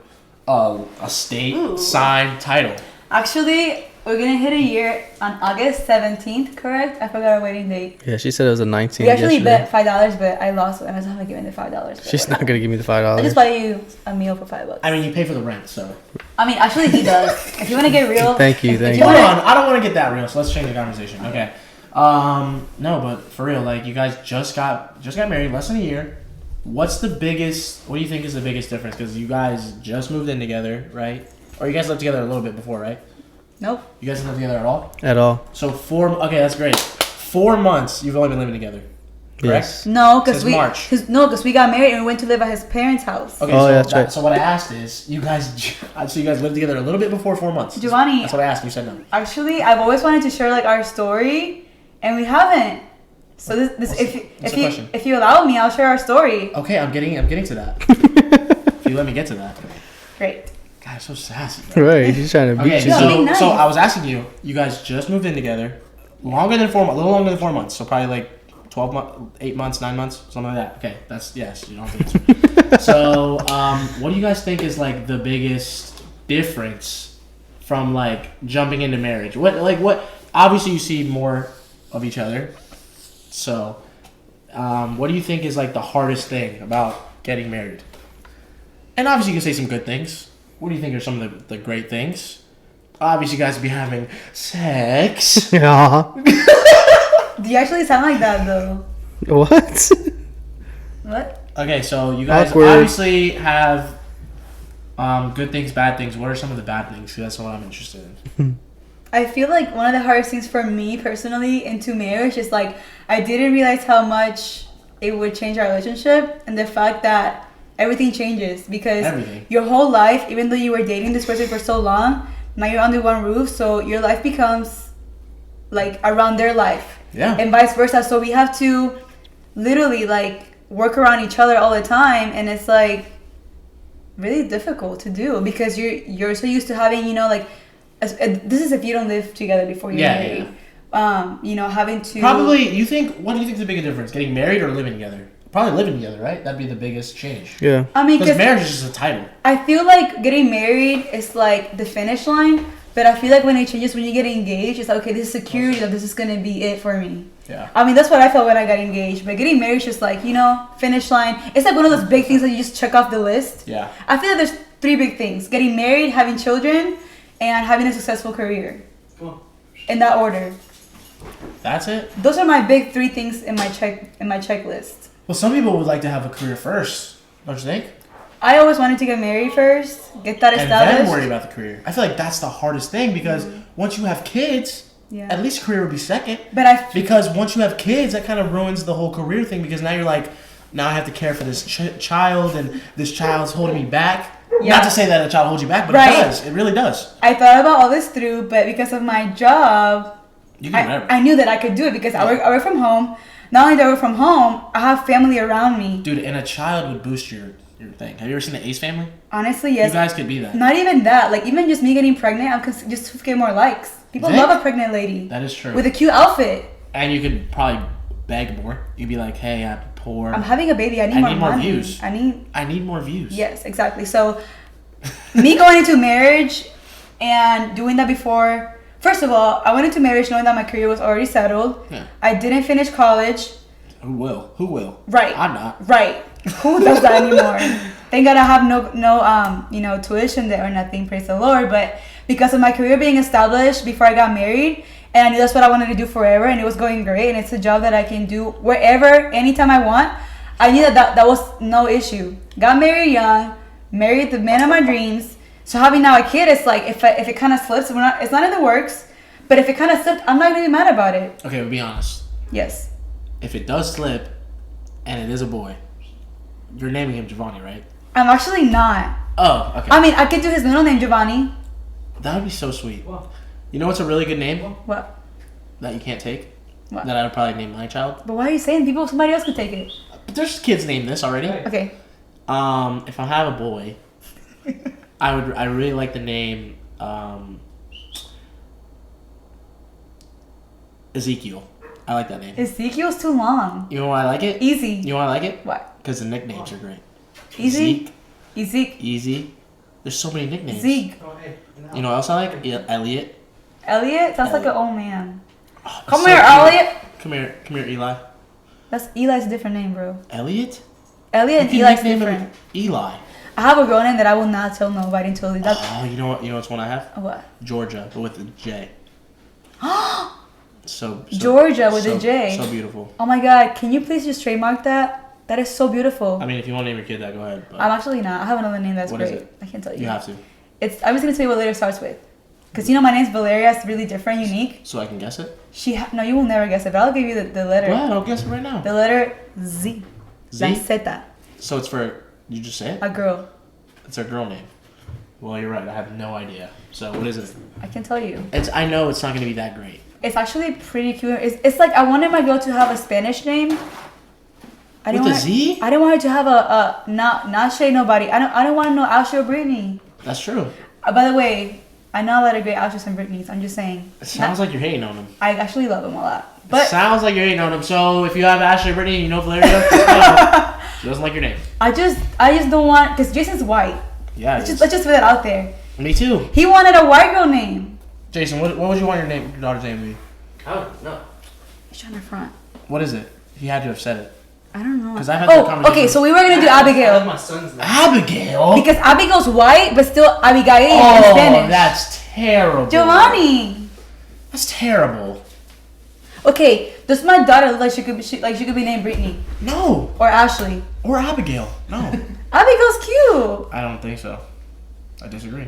a state signed title. Actually, we're gonna hit a year on August 17th, correct? I forgot our wedding date. Yeah, she said it was a 19. We actually yesterday. bet $5, but I lost, and I was not giving the $5. She's not gonna give me the I $5. just buy you a meal for $5. I mean, you pay for the rent, so. I mean, actually, he does. If you want to get real, Thank you, if thank you Hold you. wanna- on, I don't want to get that real, so let's change the conversation. Okay. No, but for real, like you guys just got married, less than a year. What do you think is the biggest difference? Because you guys just moved in together, right? Or you guys lived together a little bit before, right? Nope. You guys didn't live together at all? At all. So okay, that's great. 4 months you've only been living together, correct? Yes. No, because Since March. because we got married and we went to live at his parents' house. Okay, Oh, so yeah, that's right. So what I asked is, you guys lived together a little bit before 4 months. Jovani. That's what I asked. You said no. Actually, I've always wanted to share like our story, and we haven't. So this What's the question? if you allow me, I'll share our story. Okay, I'm getting to that. If you let me get to that. Great. God, so sassy. Bro. Right, she's trying to beat Okay, you. No, be nice. so I was asking you. You guys just moved in together, a little longer than 4 months. So probably like 12 months, 8 months, 9 months, something like that. Okay, that's yes. You don't have to answer. So, what do you guys think is like the biggest difference from like jumping into marriage? What? Obviously, you see more of each other. So, what do you think is like the hardest thing about getting married? And obviously, you can say some good things. What do you think are some of the great things? Obviously, you guys would be having sex. Yeah. Do you actually sound like that though? What? What? Okay, so you guys Awkward. obviously have good things, bad things. What are some of the bad things? 'Cause that's what I'm interested in. I feel like one of the hardest things for me personally into marriage is like I didn't realize how much it would change our relationship, and the fact that everything changes because Everything. your whole life, even though you were dating this person for so long, now you're under one roof, so your life becomes like around their life. Yeah. And vice versa. So we have to literally like work around each other all the time, and it's like really difficult to do because you're so used to having, you know, like this is if you don't live together before you're married. You know, having to Probably, what do you think is the biggest difference? Getting married or living together? probably living together, right? That'd be the biggest change. Yeah. I mean, Because marriage is just a title. I feel like getting married is like the finish line, but I feel like when it changes, when you get engaged, it's like, okay, this is security, like, this is gonna be it for me. Yeah. I mean, that's what I felt when I got engaged. But getting married is just like, you know, finish line. It's like one of those big things that you just check off the list. Yeah. I feel like there's 3 big things: getting married, having children, and having a successful career. In that order. That's it. Those are my big 3 things in my checklist. Well, some people would like to have a career first, don't you think? I always wanted to get married first, get that And established. then worry about the career. I feel like that's the hardest thing because once you have kids, Yeah. at least career would be second. But Because once you have kids, that kind of ruins the whole career thing because now you're like, now I have to care for this child and this child's holding me back. Yeah. Not to say that a child holds you back, but Right. it does. It really does. I thought about all this through, but because of my job, You can do whatever. I knew that I could do it because I work from home. Not only do I work from home, I have family around me. Dude, and a child would boost your thing. Have you ever seen the Ace Family? Honestly, yes. You guys could be that. Not even that. Like, even just me getting pregnant, I'm just to get more likes. People Think? love a pregnant lady. That is true. With a cute outfit. And you could probably beg more. You'd be like, hey, I'm poor. I'm having a baby. I need more money. views. I need more views. Yes, exactly. So, me going into marriage and doing that before. First of all, I went into marriage knowing that my career was already settled. Yeah. I didn't finish college. Who will? Right. I'm not. Right. Who does that anymore? Thank God I have no tuition there or nothing. Praise the Lord. But because of my career being established before I got married, and I knew that's what I wanted to do forever, and it was going great, and it's a job that I can do wherever, anytime I want. I knew that was no issue. Got married young, married the man of my dreams. So having now a kid, it's like if it kind of slips, it's not in the works. But if it kind of slipped, I'm not gonna be mad about it. Okay, but be honest. Yes. If it does slip, and it is a boy, you're naming him Jovani, right? I'm actually not. Oh, okay. I mean, I could do his middle name, Jovani. That would be so sweet. You know what's a really good name What? that you can't take? What? That I would probably name my child. But why are you saying somebody else could take it? But there's kids named this already. Okay. If I have a boy, I really like the name Ezekiel. I like that name. Ezekiel's too long. You know why I like it? Easy. You know why I like it? What? Because the nicknames are great. Easy? Zeke, Zeke. Easy. There's so many nicknames. Zeke. You know what else I like? Elliot. Elliot? Sounds like an old man. Oh, Come so here, cute. Elliot. Come here, Eli. That's Eli's different name, bro. Elliot? Elliot and You can Eli's nickname him different. Eli. I have a girl name that I will not tell nobody until that's Oh, you know what? You know what's one I have? what? Georgia, but with a J. So Georgia with so, a J. So beautiful. Oh my God! Can you please just trademark that? That is so beautiful. I mean, if you want to name your kid that, go ahead. But I'm actually not. I have another name that's What is great. it? I can't tell you. you have to, I'm just gonna tell you what letter it starts with. Cause you know my name's Valeria. It's really different, unique. so I can guess it. No, you will never guess it. But I'll give you the letter. Go ahead, I'll guess it right now. The letter Z. Z? La Z. So it's for you just say it. A girl. It's a girl name. Well, you're right. I have no idea. So what is it? I can tell you. I know it's not gonna be that great. It's actually pretty cute. It's like I wanted my girl to have a Spanish name. I didn't With a want Z? I didn't want her to have a not Shay nobody. I don't want to know Ashley or Brittany. That's true. By the way, I know a lot of great Ashleys and Brittany's. I'm just saying. It sounds like you're hating on them. I actually love them a lot. It But sounds like you're hating on them. So if you have Ashley or Brittany, and you know Valeria, just know she doesn't like your name. I just don't want because Jason's white. Yeah. Let's just put that out there. Me too. He wanted a white girl name. Jason, what would you want your daughter's name to be? I don't know. He's trying to front. What is it? He had to have said it. I don't know. 'Cause I've had that Oh, conversation. okay. So we were gonna do I have Abigail my son's name. Abigail. because Abigail's white, but still Abigail in Oh, Spanish. that's terrible. Giovanni. That's terrible. Okay, does my daughter look like she could be named Brittany No. or Ashley? Or Abigail. No. Abigail's cute. I don't think so. I disagree.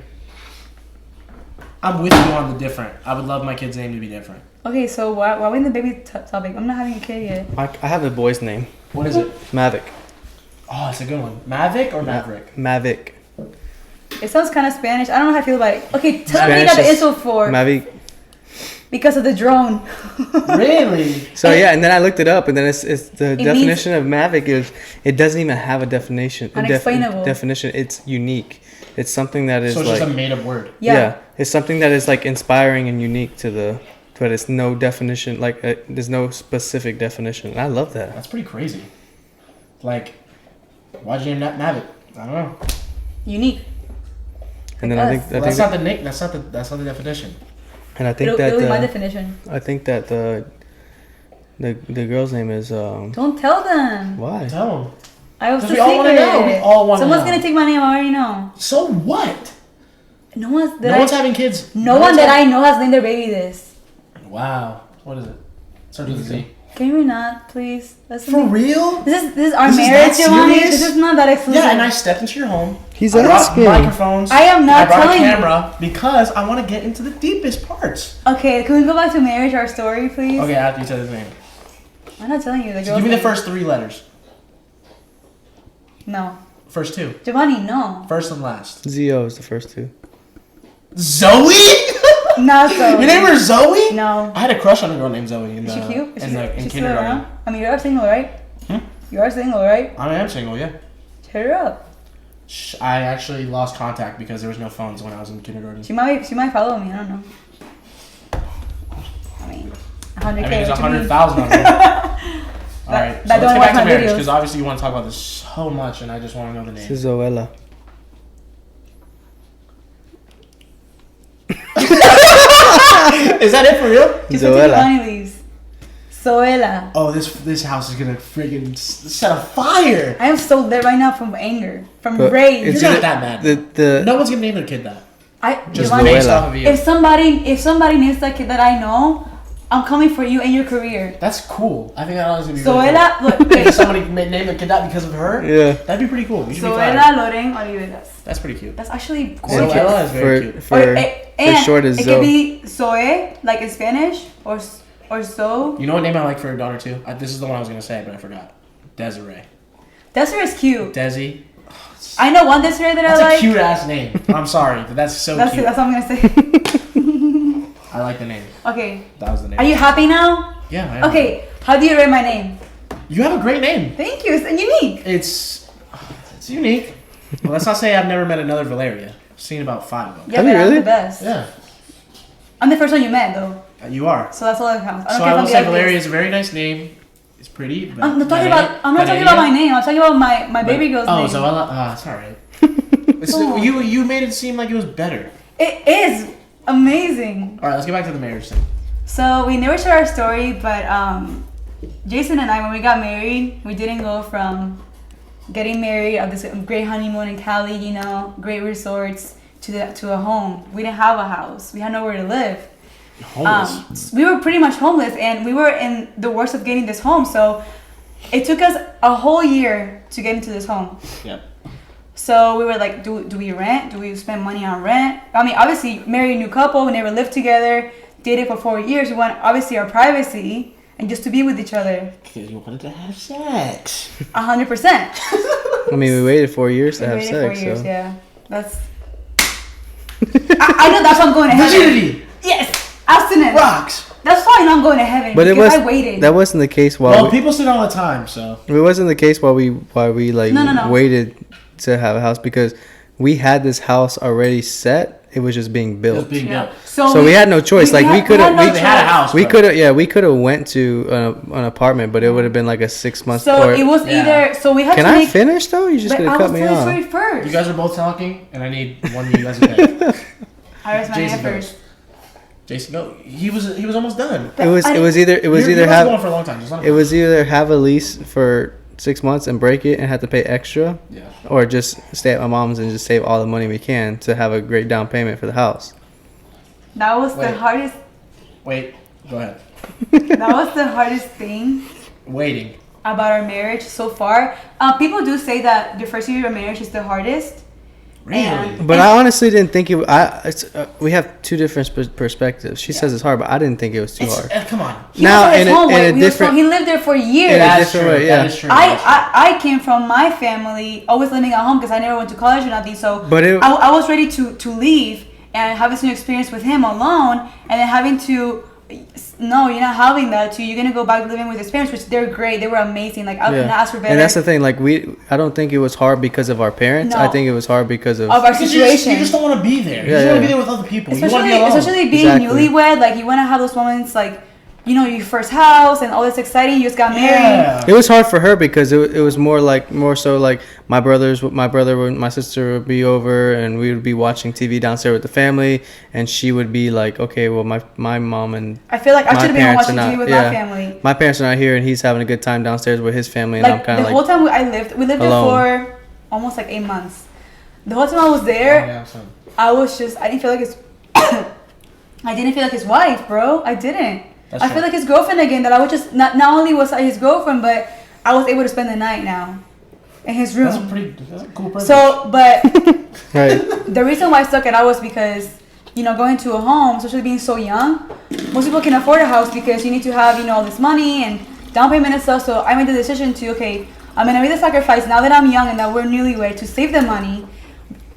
I'm with you on the different. I would love my kid's name to be different. Okay, so why are we in the baby topic? I'm not having a kid yet. I have a boy's name. What is it? Mavic. Oh, it's a good one. Mavic or Maverick? Mavic. It sounds kind of Spanish. I don't know how I feel about it. Okay, tell me what you got the Spanish is info for Mavic. because of the drone. Really? So yeah, and then I looked it up, and then it's the It definition of Mavic is it doesn't even have a definition. Unexplainable. Definition. It's unique. It's something that is So it's like just a made-up word. Yeah. it's something that is like inspiring and unique to the. But it's no definition. Like there's no specific definition. And I love that. That's pretty crazy. Like, why'd you name that Maverick? I don't know. Unique. And then Like I think That's not the nick. That's not the definition. and I think It'll be my that definition. I think that the girl's name is Don't tell them. why? Tell him. I was the We all want to know. We secret. all want to know. Someone's gonna take my name. I already know. So what? No one's. No one's having kids. No one that I know has named their baby this. Wow. What is it? Starts with a Z. Can we not, please? That's For real? This is our This is marriage, that Jovani. serious? This is not that exclusive. Yeah, and I stepped into your home. He's I brought asking. microphones. I am not I brought telling a you. camera because I want to get into the deepest parts. Okay, can we go back to marriage, our story, please? Okay, after you tell his name. I'm not telling you. The So girl's give me the name. first 3 letters. No. First 2. Giovanni, no. First and last. Zo is the first two. Zoe? Not so. You name her Zoe? No. I had a crush on a girl named Zoe in, Is she cute? Is in, she, in she's still kindergarten. around? I mean, you are single, right? Hmm? You are single, right? I am single, yeah. Hit her up. I actually lost contact because there was no phones when I was in kindergarten. She might follow me. I don't know. I mean, 100K. I mean, there's what you mean? 100,000 on there. All right, so that let's don't get watch back my to marriage videos. because obviously you want to talk about this so much, and I just want to know the This name. is Zoella. Is that it for real? Just wait till Zoella. Giovanni leaves. Zoella. Oh, this house is gonna friggin' set a fire. I am so lit right now from anger, from But rage. it's You're not that mad. The No one's gonna name their kid that. Just Giovanni, based Zoella. off of you. if somebody names that kid that I know, I'm coming for you and your career. That's cool. I think that honestly be really Zoella, cool. look, If somebody named a kid that because of her, yeah. that'd be pretty cool. You should be Zoella flattered. Loren Oliveras. That's pretty cute. That's actually Zoella gorgeous. is very cute. And short is it Zoe. could be Zoe, like in Spanish, or so. You know what name I like for a daughter too? This is the one I was gonna say, but I forgot. Desiree. Desiree is cute. Desi. I know one Desiree that That's I like. a cute ass name. I'm sorry, but that's so That's cute. what I'm gonna say. I like the name. Okay. That was the name. Are you happy now? Yeah. I am. Okay. How do you rate my name? You have a great name. Thank you. It's unique. It's unique. Well, let's not say I've never met another Valeria. I've seen about 5 of them. Yeah, Have but you I'm really? the best. Yeah. I'm the first one you met though, You are. so that's all that counts. I don't So care I if will I'm say the ugliest. Valeria is a very nice name. It's pretty. But I'm not talking about. I'm not talking about my name. I'm talking about my baby girl's name. Oh, Zoella. It's alright. Oh. You made it seem like it was better. It is amazing. All right, let's get back to the marriage thing. So we never shared our story, but Jason and I, when we got married, we didn't go from getting married at this great honeymoon in Cali, you know, great resorts, to a home. We didn't have a house. We had nowhere to live. Homeless. We were pretty much homeless, and we were in the worst of getting this home. So it took us a whole year to get into this home. Yep. So we were like, do we rent? Do we spend money on rent? I mean, obviously, married new couple, we never lived together, dated for 4 years. We want, obviously, our privacy and just to be with each other. Because you wanted to have sex. 100%. I mean, we waited 4 years to We have waited sex. 4 years, So. yeah. That's... I know that's why I'm going to heaven. Virginity. Yes, abstinence. Rocks. That's why I'm going to heaven. But because I waited. that wasn't the case while Well, people sit all the time, so. it wasn't the case while we like No. waited to have a house because we had this house already set. It was just being It built. was being Yeah. built. So we had no choice. Like we could have, had no They had a house. we but- could have, we could have went to an apartment, but it would have been like a 6 month. So or, it was Yeah. either... So we had Can to I make... finish though? You just But gonna I cut was me telling the off. story first. You guys are both talking, and I need one of you guys to pick. I raised my hand Jason first. goes. Jason, go. He was almost done. It was either You're have going for a long time. Just let him it was either have a lease for 6 months and break it and have to pay extra, Yeah. or just stay at my mom's and just save all the money we can to have a great down payment for the house. That was the Wait. hardest... Wait. Go ahead. That was the hardest thing Waiting. about our marriage so far. People do say that the first year of marriage is the hardest. Really? And- But I honestly didn't think it. We have two different perspectives. She says it's hard, but I didn't think it was too It's, hard. come on. He Now, was at his in a- home. in a He was different- from- he lived there for years. In a That's different true. way, yeah. That is true. That's true. I came from my family always living at home because I never went to college or nothing. So But it- I was ready to leave and have this new experience with him alone, and then having to. No, you're not having that too. You're gonna go back living with his parents, which they're great. They were amazing. Like I couldn't ask for better. And that's the thing. Like I don't think it was hard because of our parents. No. I think it was hard because of of our Because situation. you just don't want to be there. You Yeah, just want to yeah. be there with other people. You want to be especially alone. especially being Exactly. newlywed, like you want to have those moments like you know, your first house and all this exciting. You just got married. Yeah. It was hard for her because it was more so like my sister would be over and we would be watching TV downstairs with the family, and she would be like, okay, well my mom and I feel like I should have been watching TV with my yeah, family. My parents are not here, and he's having a good time downstairs with his family, and Like I'm kind of the like whole time we lived there alone. for almost like 8 months. The whole time I was there, I didn't feel like I didn't feel like his wife, bro. I didn't. I feel like his girlfriend again. That I was just not only was I his girlfriend, but I was able to spend the night now in his room. That's a cool privilege. So, but right. the reason why I stuck it out was because, you know, going to a home, especially being so young, most people can afford a house because you need to have, you know, all this money and down payment and stuff. So I made the decision to, okay, I'm gonna make the sacrifice now that I'm young and that we're newlywed to save the money.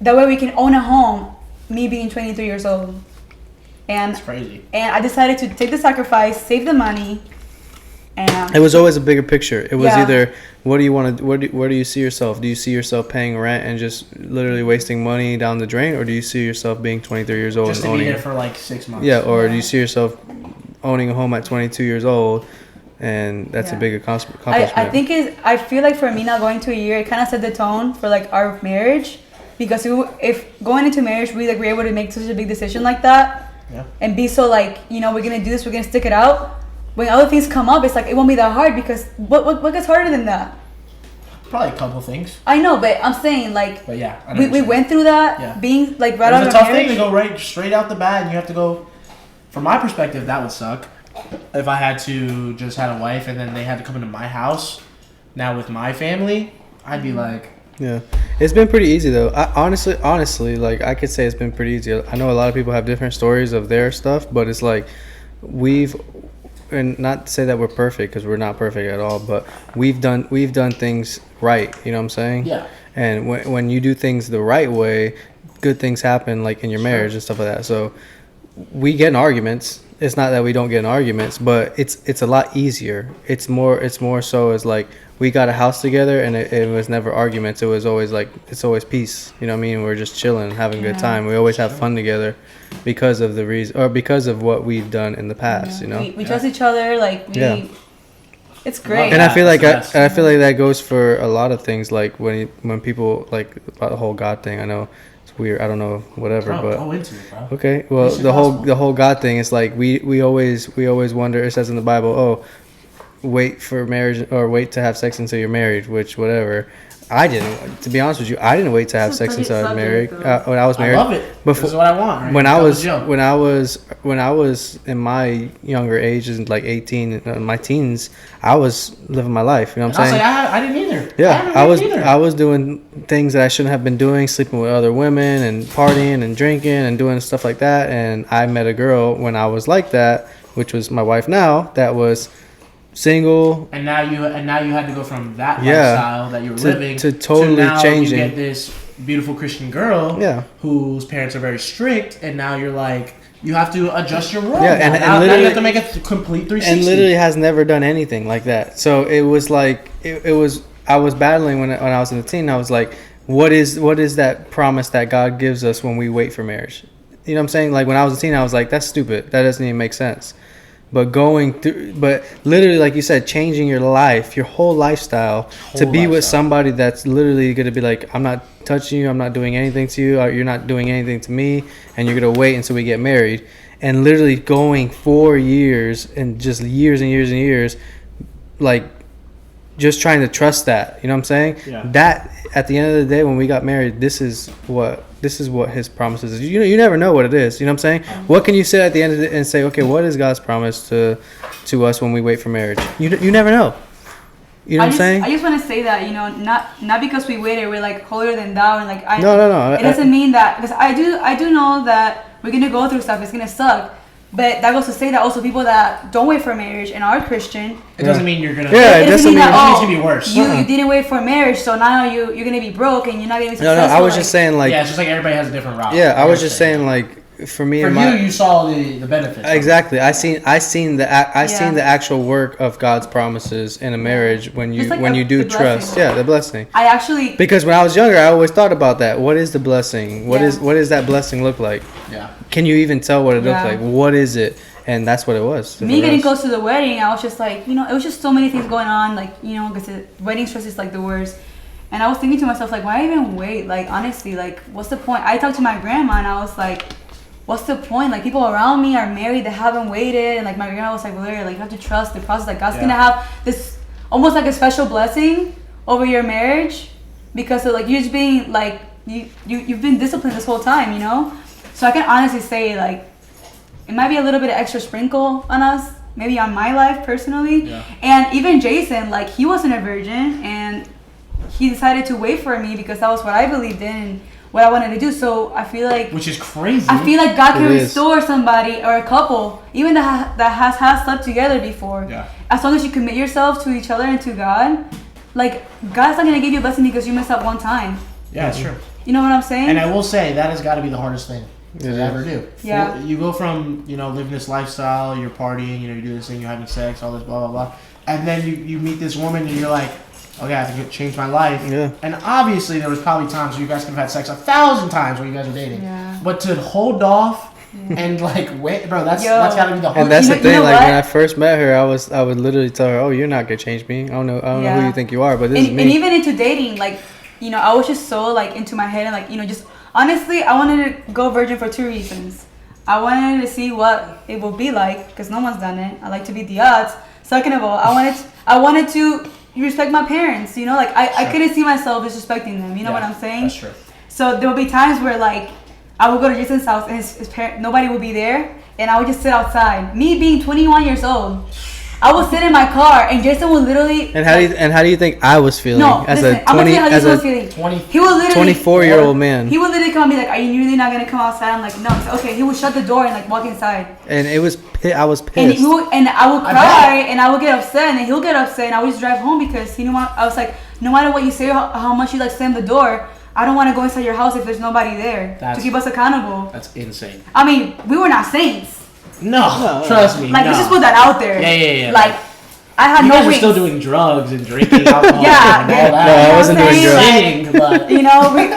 That way we can own a home. Me being 23 years old. And that's crazy. And I decided to take the sacrifice, save the money, and it was always a bigger picture. It was Yeah. either what do you want to, where do you see yourself? Do you see yourself paying rent and just literally wasting money down the drain, or do you see yourself being 23 years old Just and to be owning? there for like 6 months. Yeah, or do you see yourself owning a home at 22 years old, and that's a Yeah. big accomplishment? I think I feel like for me not going to a year, it kind of set the tone for like our marriage, because if going into marriage we like were able to make such a big decision like that. Yeah. And be so like, you know, we're gonna do this, we're gonna stick it out. When other things come up, it's like it won't be that hard, because what gets harder than that? Probably a couple things. I know, but I'm saying like, But yeah, I know we went through that. Yeah. Being like right out It of was a tough marriage. thing to go right straight out the bat, and you have to go. From my perspective, that would suck. If I had to just had a wife and then they had to come into my house, now with my family, I'd be like, Yeah, it's been pretty easy though. Honestly, like I could say it's been pretty easy. I know a lot of people have different stories of their stuff, but it's like and not to say that we're perfect, because we're not perfect at all, but we've done things right. You know what I'm saying? yeah. And when you do things the right way, good things happen, like in your marriage and stuff like that. So we get in arguments. It's not that we don't get in arguments, but it's a lot easier. It's more so as like we got a house together, and it was never arguments. It was always like, it's always peace. You know what I mean? We're just chilling, having a good time. We always have fun together because of the reason, or because of what we've done in the past. You know, we trust each other. Like it's great. And I feel like That's the best. I feel like that goes for a lot of things. Like when people like about the whole God thing. I know it's weird. I don't know, whatever. Bro, but go into it, bro. okay, well It's the gospel. the whole God thing is like we always wonder. It says in the Bible, oh, wait for marriage or wait to have sex until you're married, which whatever. I didn't, to be honest with you, I didn't wait to have It's a sex until I was touchy married. subject, When I was I married, love it. Before- This is what I want. Right? when I That was Joe. when I was in my younger ages, like 18, my teens, I was living my life. You know what I'm And I was saying? like, I didn't either. Yeah, haven't either. I was doing things that I shouldn't have been doing, sleeping with other women and partying and drinking and doing stuff like that. And I met a girl when I was like that, which was my wife now, that was single. And now you had to go from that Yeah. lifestyle that you were To- living to totally now changing. You get this beautiful Christian girl, Yeah. whose parents are very strict, and now you're like, you have to adjust your world. Yeah, now. and Now you literally- have to make a complete 360. And literally has never done anything like that. So it was like it was. I was battling when I was in the teen. I was like, what is that promise that God gives us when we wait for marriage? You know what I'm saying? Like when I was a teen, I was like, that's stupid. That doesn't even make sense. But literally, like you said, changing your life, your whole lifestyle to be with somebody that's literally going to be like, I'm not touching you, I'm not doing anything to you, or you're not doing anything to me, and you're going to wait until we get married. And literally going 4 years and just years and years and years, like just trying to trust that. You know what I'm saying? Yeah. That at the end of the day, when we got married, this is what His promises is. You never know what it is. You know what I'm saying? What can you say at the end of it and say, okay, what is God's promise to us when we wait for marriage? You never know. You know what I'm saying? I just want to say that, you know, not because we waited, we're like holier than thou, and like No. It doesn't mean that, because I do know that we're gonna go through stuff. It's gonna suck. But that goes to say that also people that don't wait for marriage and are Christian. It doesn't mean you're gonna. Yeah, it doesn't mean that it's gonna be worse. You didn't wait for marriage, so now you're gonna be broke and you're not gonna be No, successful. I was just saying like. Yeah, it's just like everybody has a different route. Yeah, I was just saying like for me For and my. you saw the benefits. Exactly. I seen the Yeah. the actual work of God's promises in a marriage when you Just like when you do the trust. blessing. Yeah, the blessing. I actually Because when I was younger, I always thought about that. What is the blessing? What Yeah. is what does that blessing look like? Yeah. Can you even tell what it looks Yeah. like? What is it? and that's what it was. Me getting close to the wedding, I was just like, you know, it was just so many things going on, like, you know, because wedding stress is like the worst. And I was thinking to myself, like, why even wait? Like, honestly, like, what's the point? I talked to my grandma and I was like, what's the point? Like, people around me are married, they haven't waited. And like, my grandma was like, Valeria, like, you have to trust the process. Like, God's gonna have this almost like a special blessing over your marriage because of like you just being like, you've been disciplined this whole time, you know? So I can honestly say, like, it might be a little bit of extra sprinkle on us, maybe on my life personally. Yeah. And even Jason, like, he wasn't a virgin and he decided to wait for me because that was what I believed in and what I wanted to do. So I feel like, which is crazy. I feel like God can restore somebody or a couple, even that has slept together before. Yeah. As long as you commit yourself to each other and to God, like, God's not gonna give you a blessing because you messed up one time. Yeah, it's true. You know what I'm saying? And I will say that has got to be the hardest thing to ever do. Yeah. You go from, you know, living this lifestyle, you're partying, you know, you do this thing, you're having sex, all this, blah, blah, blah. And then you meet this woman and you're like, okay, I have to change my life. Yeah. And obviously there was probably times where you guys could have had sex 1,000 times when you guys were dating. Yeah. But to hold off and like wait, bro, that's got to be the hardest. And that's the thing. Like when I first met her, I would literally tell her, "Oh, you're not gonna change me. I don't know who you think you are, but this is me." And even into dating, like, you know, I was just so like into my head and like, you know, just honestly, I wanted to go virgin for 2 reasons. I wanted to see what it will be like because no one's done it. I like to beat the odds. Second of all, I wanted to respect my parents. You know, like I couldn't see myself disrespecting them. You know what I'm saying? That's true. So there would be times where like I would go to Jason's house and his parents, nobody would be there, and I would just sit outside. Me being 21 years old. I would sit in my car and Jason would literally. And how do you think I was feeling? No, as listen, a 20 as a 24-year-old man. He would literally come and be like, "Are you really not gonna come outside?" I'm like, "No." Okay, he would shut the door and like walk inside. And I was pissed. And I would cry and I would get upset and then he'll get upset and I would just drive home because he knew I was like, no matter what you say, how much you like slam the door, I don't want to go inside your house if there's nobody there to keep us accountable. That's insane. I mean, we were not saints. No, trust me. Like, let's just put that out there. Yeah. Like, I had you no guys were wings. still doing drugs and drinking alcohol. Yeah, and all that. No, I wasn't doing drugs. Singing, but you know, we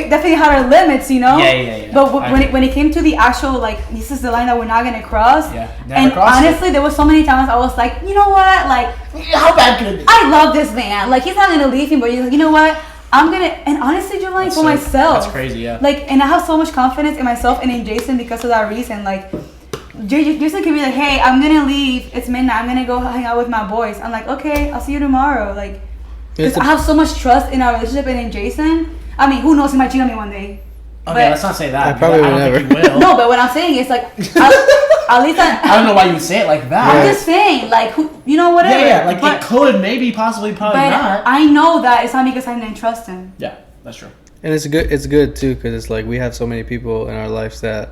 definitely had our limits, you know. Yeah. But when it came to the actual, like, this is the line that we're not gonna cross. Yeah. And honestly, there was so many times I was like, you know what, like, how bad could it be? I love this man. Like, he's not gonna leave me, but he's like, you know what? I'm gonna, and honestly, Jovani, for myself. That's crazy, yeah. Like, and I have so much confidence in myself and in Jason because of that reason. Like, Jason can be like, hey, I'm gonna leave. It's midnight. I'm gonna go hang out with my boys. I'm like, okay, I'll see you tomorrow. Like, because I have so much trust in our relationship and in Jason. I mean, who knows? He might cheat on me one day. Okay, let's not say that. I probably don't never. think he will. No, but what I'm saying is like, at least I don't know why you would say it like that. I'm just saying, like, who, you know, whatever. Yeah, like it could, maybe, possibly, probably not. I know that it's not because I didn't trust him. Yeah, that's true. And it's good too because it's like we have so many people in our lives that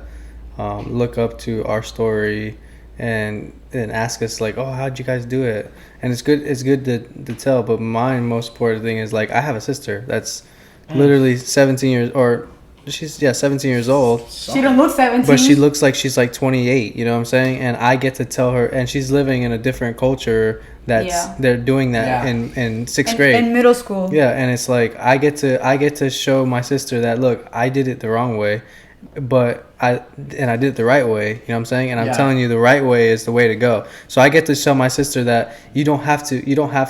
look up to our story and ask us like, oh, how'd you guys do it? And it's good to tell. But my most important thing is like I have a sister that's literally 17 years or she's 17 years old. She don't look 17, but she looks like she's like 28. You know what I'm saying? And I get to tell her, and she's living in a different culture. They're doing that in sixth grade, in middle school. Yeah, and it's like I get to show my sister that look, I did it the wrong way, but I did it the right way. You know what I'm saying? And I'm telling you the right way is the way to go. So I get to show my sister that you don't have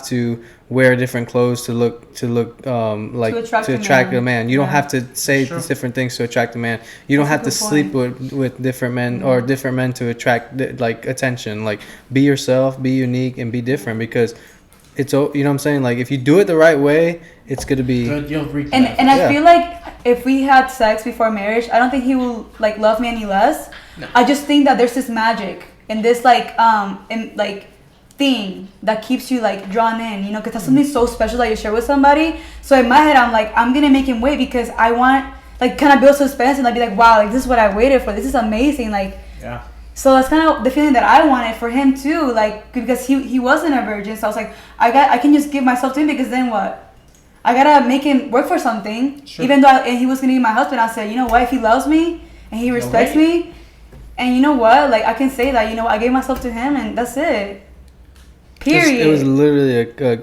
to wear different clothes to look like to attract a man. You don't have to say different things to attract a man. You don't have to sleep with different men or different men to attract like attention. Like be yourself, be unique, and be different because it's, you know what I'm saying? Like if you do it the right way, it's gonna be good. And I feel like if we had sex before marriage, I don't think he will like love me any less. No. I just think that there's this magic and this thing that keeps you like drawn in, you know, because that's something so special that you share with somebody. So in my head, I'm like, I'm gonna make him wait because I want like kind of build suspense and I'd be like, wow, like this is what I waited for. This is amazing. Like, yeah. So that's kind of the feeling that I wanted for him too, like because he wasn't a virgin. So I was like, I can just give myself to him because then what? I gotta make him work for something. Sure. Even though he was gonna be my husband, I said, you know what? If he loves me and he respects me, and you know what? Like I can say that, you know, I gave myself to him and that's it. Period. It was literally a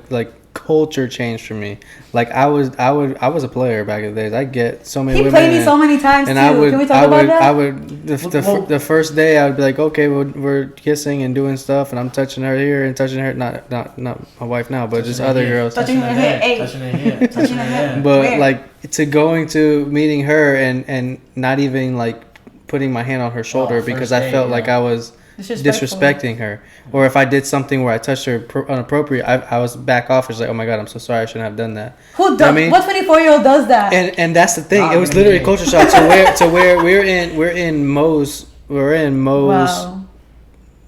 culture changed for me. Like I was a player back in the days. I get so many He women. played me so many times and too. Can we talk about that? I would the first day I would be like, okay, we're kissing and doing stuff, and I'm touching her here and touching her, not my wife now, but just other girls. Touching her head, touching her head, touching her head. But Where? like to going to meeting her and not even like putting my hand on her shoulder because I felt like I was disrespecting her, or if I did something where I touched her inappropriate, I was back off. It's like, oh my god, I'm so sorry, I shouldn't have done that. Who does? What 24-year-old does that? And that's the thing. It was literally a culture shock to where we're in Mo's Wow.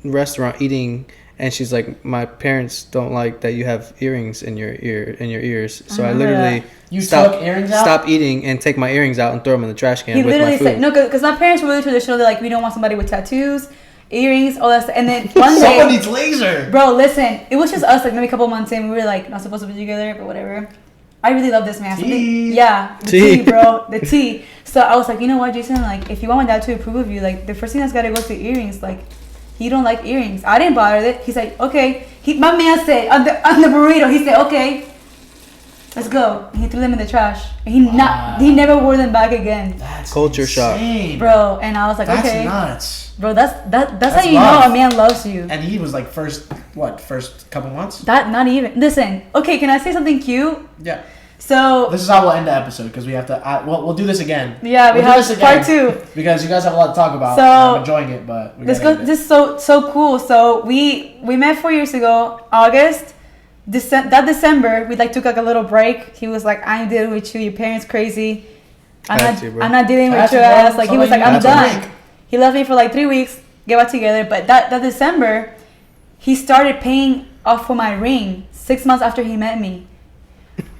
restaurant eating, and she's like, my parents don't like that you have earrings in your ears. So I literally took earrings out? stop eating and take my earrings out and throw them in the trash can He with literally my food. said no, because my parents were really traditional. They're like, we don't want somebody with tattoos, earrings, all that stuff. And then one day, someone needs laser. bro, listen, it was just us. Like maybe a couple months in, we were like not supposed to be together, but whatever. I really love this man. The tea, bro, the tea. So I was like, you know what, Jason? Like, if you want my dad to approve of you, like the first thing that's gotta go is the earrings. Like, he don't like earrings. I didn't bother with it. He's like, okay. My man said on the burrito, he said, okay, let's go. And he threw them in the trash. And he never wore them back again. That's culture insane. shock, bro. And I was like, That's okay, nuts. bro. That's how you love. know a man loves you. And he was like first couple months. That not even. Listen, okay. Can I say something cute? Yeah. So This is how we'll end the episode because we have to. We'll do this again. yeah, we We'll do have this again part 2. because you guys have a lot to talk about. So, and I'm enjoying it, but This is so cool. So we met 4 years ago, August. That December, we like took like a little break. He was like, "I ain't dealing with you. Your parents crazy. I'm not dealing with your ass." Like he was like, "I'm done." He left me for like 3 weeks. Get back together. But that December, he started paying off for my ring 6 months after he met me.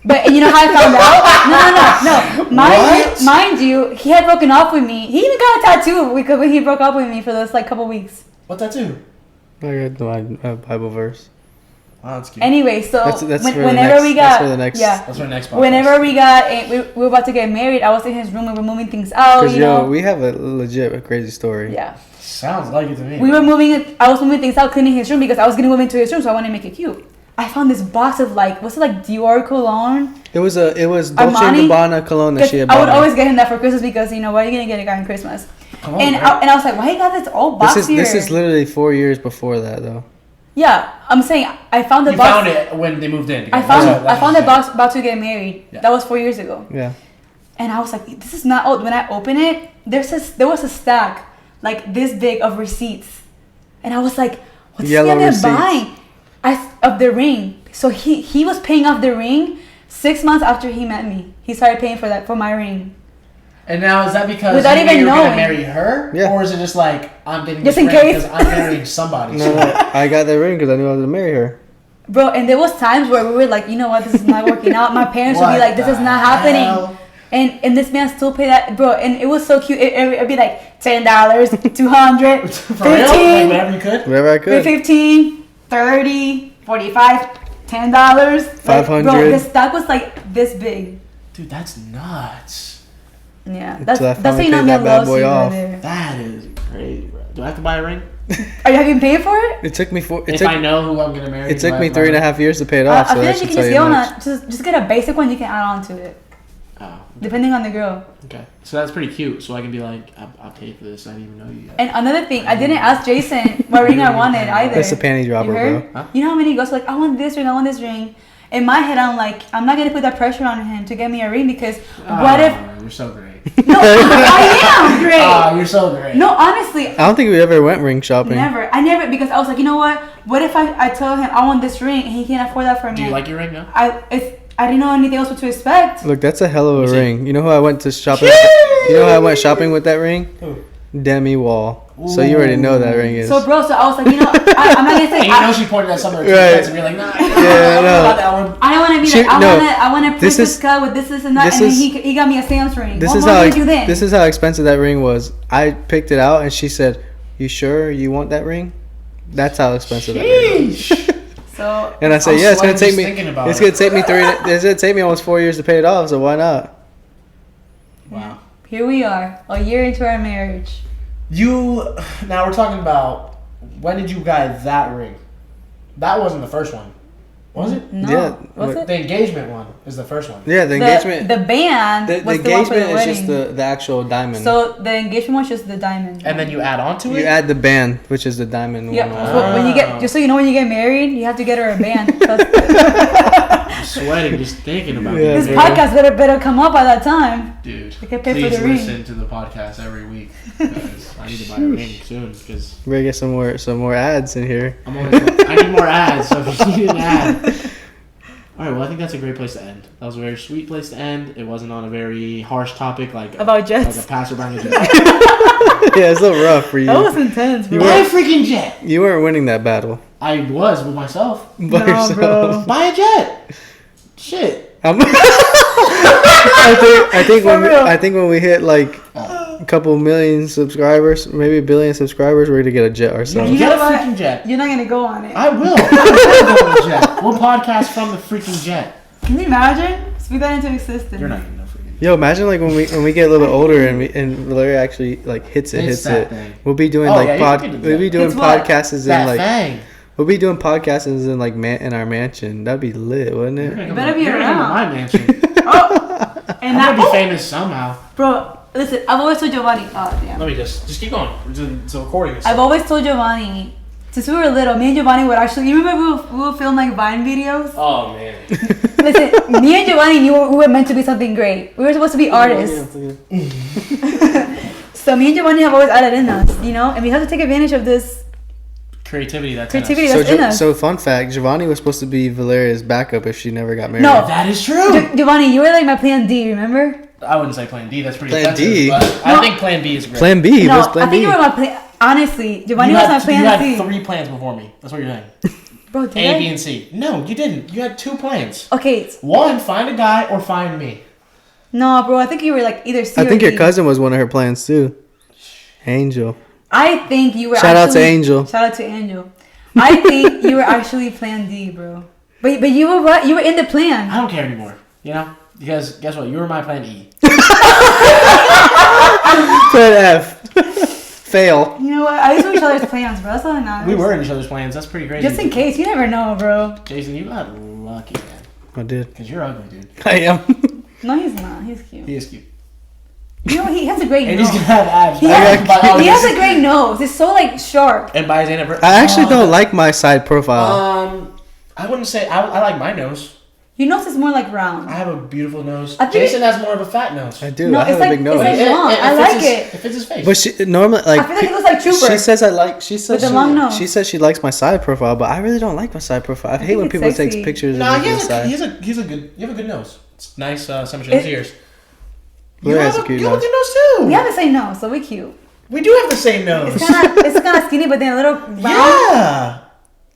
But and you know how I found out? No. Mind you, he had broken up with me. He even got a tattoo when he broke up with me for those like couple weeks. What tattoo? I got my Bible verse. Oh, that's cute. Anyway, so That's whenever we got That's for the next podcast. whenever we got we were about to get married, I was in his room. We were moving things out. Because we have a crazy story. Yeah. Sounds like it to me. We were moving. I was moving things out, cleaning his room because I was gonna move into his room, so I wanted to make it cute. I found this box of like, what's it like, Dior cologne? It was Dolce Armani? & Gabbana cologne that she had bought. I would always get him that for Christmas because you know what, are you gonna get a guy on Christmas? And I was like, why you got this old box here? This is literally 4 years before that though. Yeah, I'm saying I found the box. You found it when they moved in. I found the box about to get married. Yeah. That was 4 years ago. Yeah. And I was like, this is not old. When I open it, there was a stack like this big of receipts, and I was like, what's he buying? Of the ring. So he was paying off the ring 6 months after he met me. He started paying for my ring. And now is that because without even you're knowing gonna marry her, or is it just like I'm getting just this in ring case because I'm marrying somebody? No, I got that ring because I knew I was gonna marry her. Bro, and there was times where we were like, you know what, this is not working out. My parents would be like, this is not happening. And this man still pay that, bro. And it was so cute. It'd be like $10, $200, 15, whatever you could, whatever I could, 15, 30, 45, $10, 500. Bro, the stack was like this big. Dude, that's nuts. Yeah, that's how you know man loves you right there. That is crazy, bro. Do I have to buy a ring? Are you having paid for it? It took me I know who I'm gonna marry. It took me 3.5 years to pay it off. I feel like you can just get on just get a basic one. You can add on to it. Oh. Depending on the girl. Okay, so that's pretty cute. So I can be like, I'll pay for this. I didn't even know you yet. And another thing, I didn't ask Jason what ring I wanted either. That's a panty dropper, bro. Huh? You know how many girls are like, I want this ring, I want this ring. In my head, I'm like, I'm not gonna put that pressure on him to get me a ring because what if? You're so great. No, I am great. Oh, you're so great. No, honestly. I don't think we ever went ring shopping. I never because I was like, you know what? What if I tell him I want this ring and he can't afford that for me? Do you like your ring now? I didn't know anything else what to expect. Look, that's a hell of a ring. You know who I went to shopping? You know who I went shopping with that ring? Who? Demi Wall. So you already know that ring is. So bro, I was like, you know, I'm not gonna say. And you know she pointed at some of her right. and you're like, nah, yeah, I know about that one. I don't want to be like, I want to princess cut with this and that, and then he got me a Sam's ring. This is how expensive that ring was. I picked it out and she said, "You sure you want that ring?" That's how expensive that ring was. So. And I said, "Yeah, it's gonna take me. It's gonna take me It's gonna take me almost 4 years to pay it off. So why not?" Wow. Here we are, a year into our marriage. Now we're talking about when did you buy that ring? That wasn't the first one. Was it? No. Yeah, Was what- it? The engagement one is the first one. Yeah, the engagement. The band The was the one for engagement the is wedding. just the actual diamond. So the engagement was just the diamond. And then you add on to it? you add the band, which is the diamond Yeah, one. so when you get, just so you know, when you get married, you have to get her a band. I'm sweating just thinking about Yeah, it. This dude. podcast better come up by that time. Dude, I can pay for please the ring. listen to the podcast every week. Because I need to buy a ring soon. Because We're gonna get some more ads in here. I need more ads. So if you need an ad. All right, well, I think that's a great place to end. That was a very sweet place to end. It wasn't on a very harsh topic like About jets. like a passerby on a jet. Yeah, it's a little rough for you. That was intense, bro. You Buy a were- freaking jet. You weren't winning that battle I was with myself. by No, yourself. bro. Buy a jet. Shit. I think when we hit like a couple million subscribers, maybe a billion subscribers, we're gonna get a jet ourselves. You Get know a what? freaking jet. You're not gonna go on it. I will. I will go on a jet. We'll podcast from the freaking jet. Can you imagine? Speak that into existence. You're not gonna know freaking. Yo, imagine like when we get a little bit older and Valeria actually like hits Hits it. that thing. We'll be doing Oh, like yeah, you can do we'll be that. doing It's what? podcasts in That like thing. we'll be doing podcasts in like in our mansion. That'd be lit, wouldn't You're it? gonna better be you're gonna come to around. my mansion. Oh, and I'm that, gonna be famous somehow. bro. Listen, I've always told Jovani. Oh damn. Let me just keep going. It's a recording. I've always told Jovani. Since we were little, me and Jovani would actually. You remember we would film like Vine videos? Oh man. Listen, me and Jovani knew we were meant to be something great. We were supposed to be artists. So me and Jovani have always had it in us, you know, and we have to take advantage of this Creativity. That's creativity In us. that's in us. So fun fact, Jovani was supposed to be Valeria's backup if she never got married. No. That is true. Jovani, you were like my plan D, remember? I wouldn't say Plan D. That's pretty Plan offensive. D? But No. I think Plan B is great. Plan B No, was I Plan think B. you were my plan. Honestly, Jovani you was had, my plan you had C. 3 plans before me. That's what you're saying. Bro, did A, I? B, and C. No, you didn't. You had 2 plans. Okay, One, find a guy or find me. no, bro. I think you were like either C I or think your D. cousin was one of her plans too. Angel. I think you were. Shout out to actually- Angel. Shout out to Angel. I think you were actually plan D, bro. But you were what? You were in the plan. I don't care anymore. You know? Because guess what? You were my Plan E. Plan F. Fail. You know what? I used to each other's plans, bro. That's all that matters. We were in each other's plans. That's pretty crazy. Just in case, you never know, bro. Jason, you got lucky, man. I did. Because you're ugly, dude. I am. No, he's not. He's cute. He is cute. You know, he has a great And nose. he's going to have abs. He By has August. a great nose. It's so like sharp. And by his anniversary. I actually don't like my side profile. I wouldn't say. I like my nose. Your nose is more like round. I have a beautiful nose. I think Jason has more of a fat nose. I do. No, I have it's a like- big nose. it's like- long. I fits like his- it. It fits his face. But she normally like I feel like he looks like Trooper. she says I like. She says With the she, long nose. she says she likes my side profile, but I really don't like my side profile. I hate think when it's people sexy. take pictures Nah, of me from the side. he's a good. You have a good nose. It's nice symmetry in his ears. You Who has have a cute you have a nose? good nose too. We have the same nose, so we cute. We do have the same nose. It's kind of skinny, but then a little round. Yeah.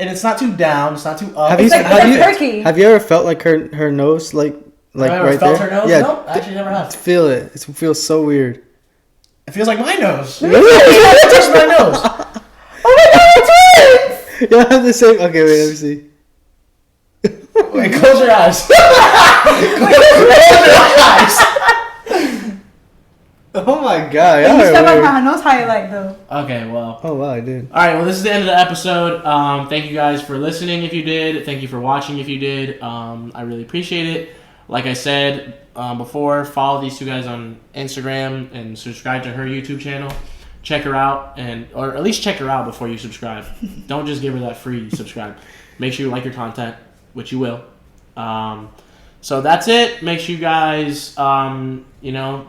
And it's not too down. It's not too up. Have It's you like- have it's you like turkey. have you ever felt like her nose like Have I ever right felt there? her nose? Yeah, Nope, I actually never have. feel it. It feels so weird. It feels like my nose. Really? It's my nose. Oh my god, we're twins! You have the same. Okay, wait. Let me see. Wait, close your eyes. Close your eyes. Oh my god! You Y'all should are have weird. my nose highlight though. Okay, well. Oh wow, I did. All right, well, this is the end of the episode. Thank you guys for listening if you did. Thank you for watching if you did. I really appreciate it. Like I said before, follow these 2 guys on Instagram and subscribe to her YouTube channel. Check her out, or at least check her out before you subscribe. Don't just give her that free subscribe. Make sure you like your content, which you will. So that's it. Make sure you guys,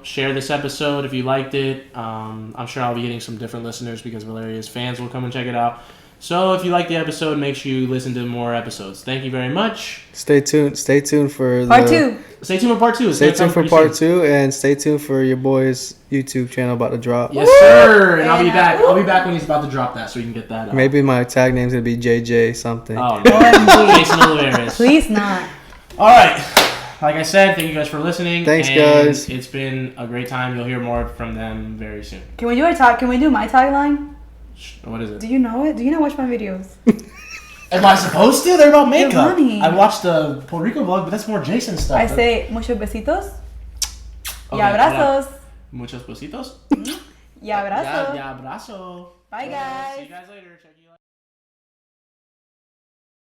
share this episode if you liked it. I'm sure I'll be getting some different listeners because Valeria's fans will come and check it out. So if you like the episode, make sure you listen to more episodes. Thank you very much. Stay tuned. Stay tuned for Part 2. Stay tuned for part 2. It's Stay gonna come tuned for pretty part soon. 2, and stay tuned for your boy's YouTube channel about to drop. Yes, sir. And I'll be And, back. I'll be back when he's about to drop that, so you can get that. Maybe my tag name's gonna be JJ something. Oh no, OMG. Jason Oliveras. Please not. All right. Like I said, thank you guys for listening. Thanks, and guys. It's been a great time. You'll hear more from them very soon. Can we do a tag? Can we do my tagline? What is it? Do you know it? Do you not watch my videos? Am I supposed to? They're about makeup. Jovani. I watched the Puerto Rico vlog, but that's more Jason stuff. I say muchos besitos Okay, y abrazos. Muchos besitos. Y abrazos. Ya abrazo. Bye, See guys. you guys later. Check you.